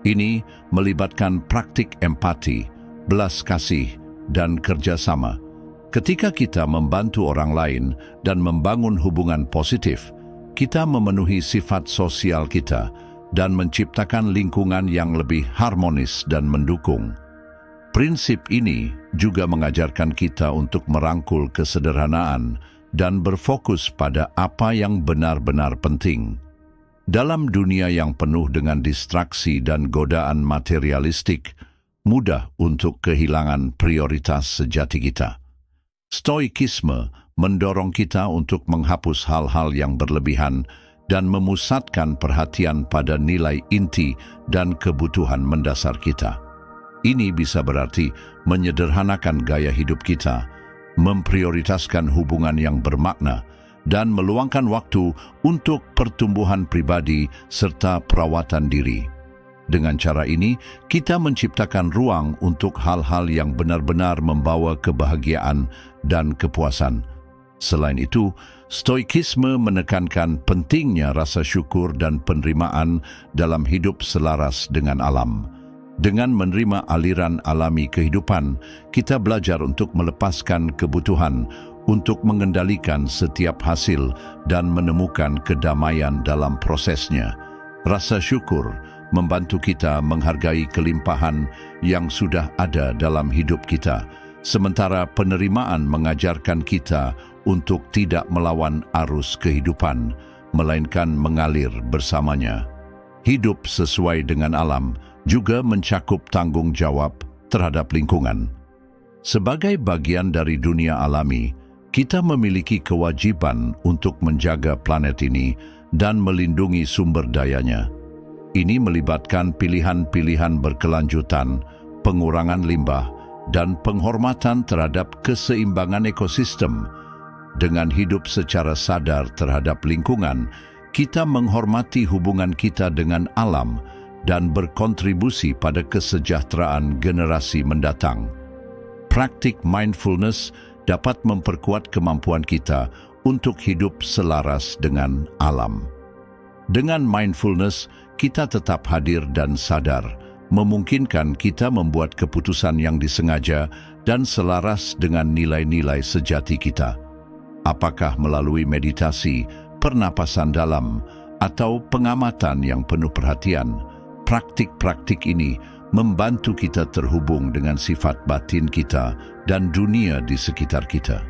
[SPEAKER 1] Ini melibatkan praktik empati, belas kasih, dan kerjasama. Ketika kita membantu orang lain dan membangun hubungan positif, kita memenuhi sifat sosial kita dan menciptakan lingkungan yang lebih harmonis dan mendukung. Prinsip ini juga mengajarkan kita untuk merangkul kesederhanaan dan berfokus pada apa yang benar-benar penting. Dalam dunia yang penuh dengan distraksi dan godaan materialistik, mudah untuk kehilangan prioritas sejati kita. Stoikisme mendorong kita untuk menghapus hal-hal yang berlebihan dan memusatkan perhatian pada nilai inti dan kebutuhan mendasar kita. Ini bisa berarti menyederhanakan gaya hidup kita, memprioritaskan hubungan yang bermakna, dan meluangkan waktu untuk pertumbuhan pribadi serta perawatan diri. Dengan cara ini, kita menciptakan ruang untuk hal-hal yang benar-benar membawa kebahagiaan dan kepuasan. Selain itu, Stoikisme menekankan pentingnya rasa syukur dan penerimaan dalam hidup selaras dengan alam. Dengan menerima aliran alami kehidupan, kita belajar untuk melepaskan kebutuhan untuk mengendalikan setiap hasil dan menemukan kedamaian dalam prosesnya. Rasa syukur membantu kita menghargai kelimpahan yang sudah ada dalam hidup kita, sementara penerimaan mengajarkan kita untuk tidak melawan arus kehidupan, melainkan mengalir bersamanya. Hidup sesuai dengan alam juga mencakup tanggung jawab terhadap lingkungan. Sebagai bagian dari dunia alami, kita memiliki kewajiban untuk menjaga planet ini dan melindungi sumber dayanya. Ini melibatkan pilihan-pilihan berkelanjutan, pengurangan limbah, dan penghormatan terhadap keseimbangan ekosistem. Dengan hidup secara sadar terhadap lingkungan, kita menghormati hubungan kita dengan alam dan berkontribusi pada kesejahteraan generasi mendatang. Praktik mindfulness dapat memperkuat kemampuan kita untuk hidup selaras dengan alam. Dengan mindfulness, kita tetap hadir dan sadar, memungkinkan kita membuat keputusan yang disengaja dan selaras dengan nilai-nilai sejati kita. Apakah melalui meditasi, pernapasan dalam, atau pengamatan yang penuh perhatian, praktik-praktik ini membantu kita terhubung dengan sifat batin kita dan dunia di sekitar kita.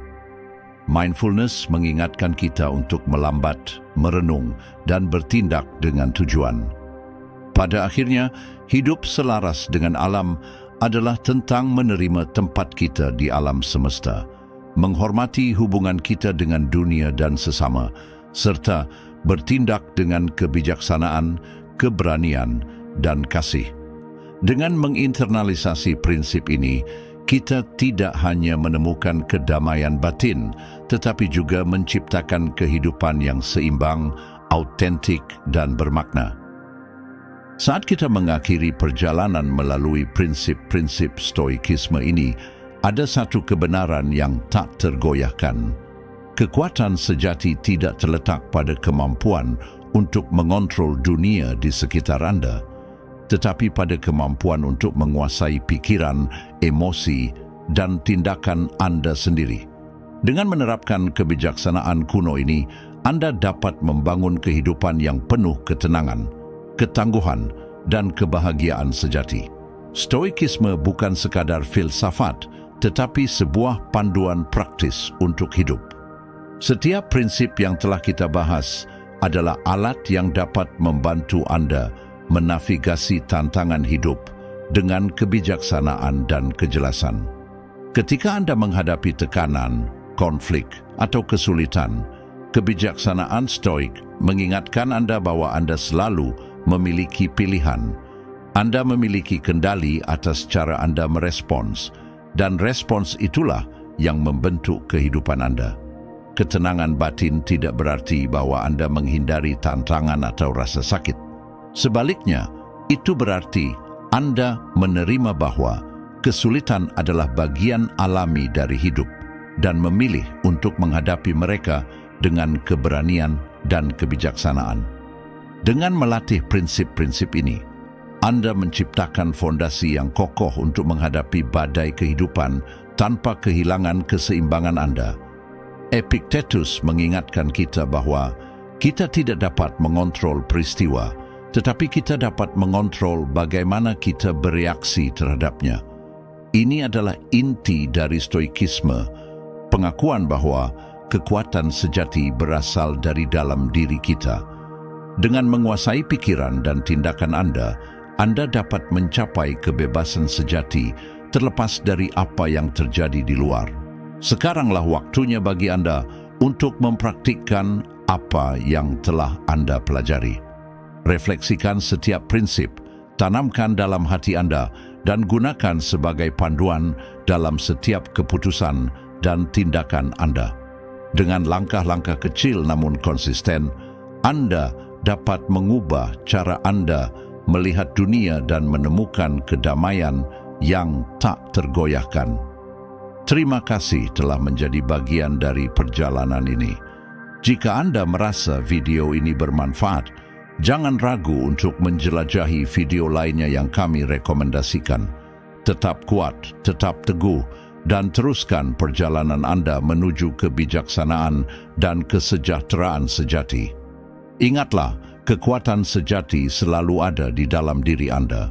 [SPEAKER 1] Mindfulness mengingatkan kita untuk melambat, merenung, dan bertindak dengan tujuan. Pada akhirnya, hidup selaras dengan alam adalah tentang menerima tempat kita di alam semesta, menghormati hubungan kita dengan dunia dan sesama, serta bertindak dengan kebijaksanaan, keberanian, dan kasih. Dengan menginternalisasi prinsip ini, kita tidak hanya menemukan kedamaian batin, tetapi juga menciptakan kehidupan yang seimbang, autentik, dan bermakna. Saat kita mengakhiri perjalanan melalui prinsip-prinsip stoikisme ini, ada satu kebenaran yang tak tergoyahkan. Kekuatan sejati tidak terletak pada kemampuan untuk mengontrol dunia di sekitar Anda, tetapi pada kemampuan untuk menguasai pikiran, emosi, dan tindakan Anda sendiri. Dengan menerapkan kebijaksanaan kuno ini, Anda dapat membangun kehidupan yang penuh ketenangan, ketangguhan, dan kebahagiaan sejati. Stoikisme bukan sekadar filsafat, tetapi sebuah panduan praktis untuk hidup. Setiap prinsip yang telah kita bahas adalah alat yang dapat membantu Anda menavigasi tantangan hidup dengan kebijaksanaan dan kejelasan. Ketika Anda menghadapi tekanan, konflik, atau kesulitan, kebijaksanaan stoik mengingatkan Anda bahwa Anda selalu memiliki pilihan. Anda memiliki kendali atas cara Anda merespons, dan respons itulah yang membentuk kehidupan Anda. Ketenangan batin tidak berarti bahwa Anda menghindari tantangan atau rasa sakit. Sebaliknya, itu berarti Anda menerima bahwa kesulitan adalah bagian alami dari hidup dan memilih untuk menghadapi mereka dengan keberanian dan kebijaksanaan. Dengan melatih prinsip-prinsip ini, Anda menciptakan fondasi yang kokoh untuk menghadapi badai kehidupan tanpa kehilangan keseimbangan Anda. Epictetus mengingatkan kita bahwa kita tidak dapat mengontrol peristiwa, tetapi kita dapat mengontrol bagaimana kita bereaksi terhadapnya. Ini adalah inti dari stoikisme, pengakuan bahwa kekuatan sejati berasal dari dalam diri kita. Dengan menguasai pikiran dan tindakan Anda dapat mencapai kebebasan sejati terlepas dari apa yang terjadi di luar. Sekaranglah waktunya bagi Anda untuk mempraktikkan apa yang telah Anda pelajari. Refleksikan setiap prinsip, tanamkan dalam hati Anda, dan gunakan sebagai panduan dalam setiap keputusan dan tindakan Anda. Dengan langkah-langkah kecil namun konsisten, Anda dapat mengubah cara Anda melihat dunia dan menemukan kedamaian yang tak tergoyahkan. Terima kasih telah menjadi bagian dari perjalanan ini. Jika Anda merasa video ini bermanfaat, jangan ragu untuk menjelajahi video lainnya yang kami rekomendasikan. Tetap kuat, tetap teguh, dan teruskan perjalanan Anda menuju kebijaksanaan dan kesejahteraan sejati. Ingatlah, kekuatan sejati selalu ada di dalam diri Anda.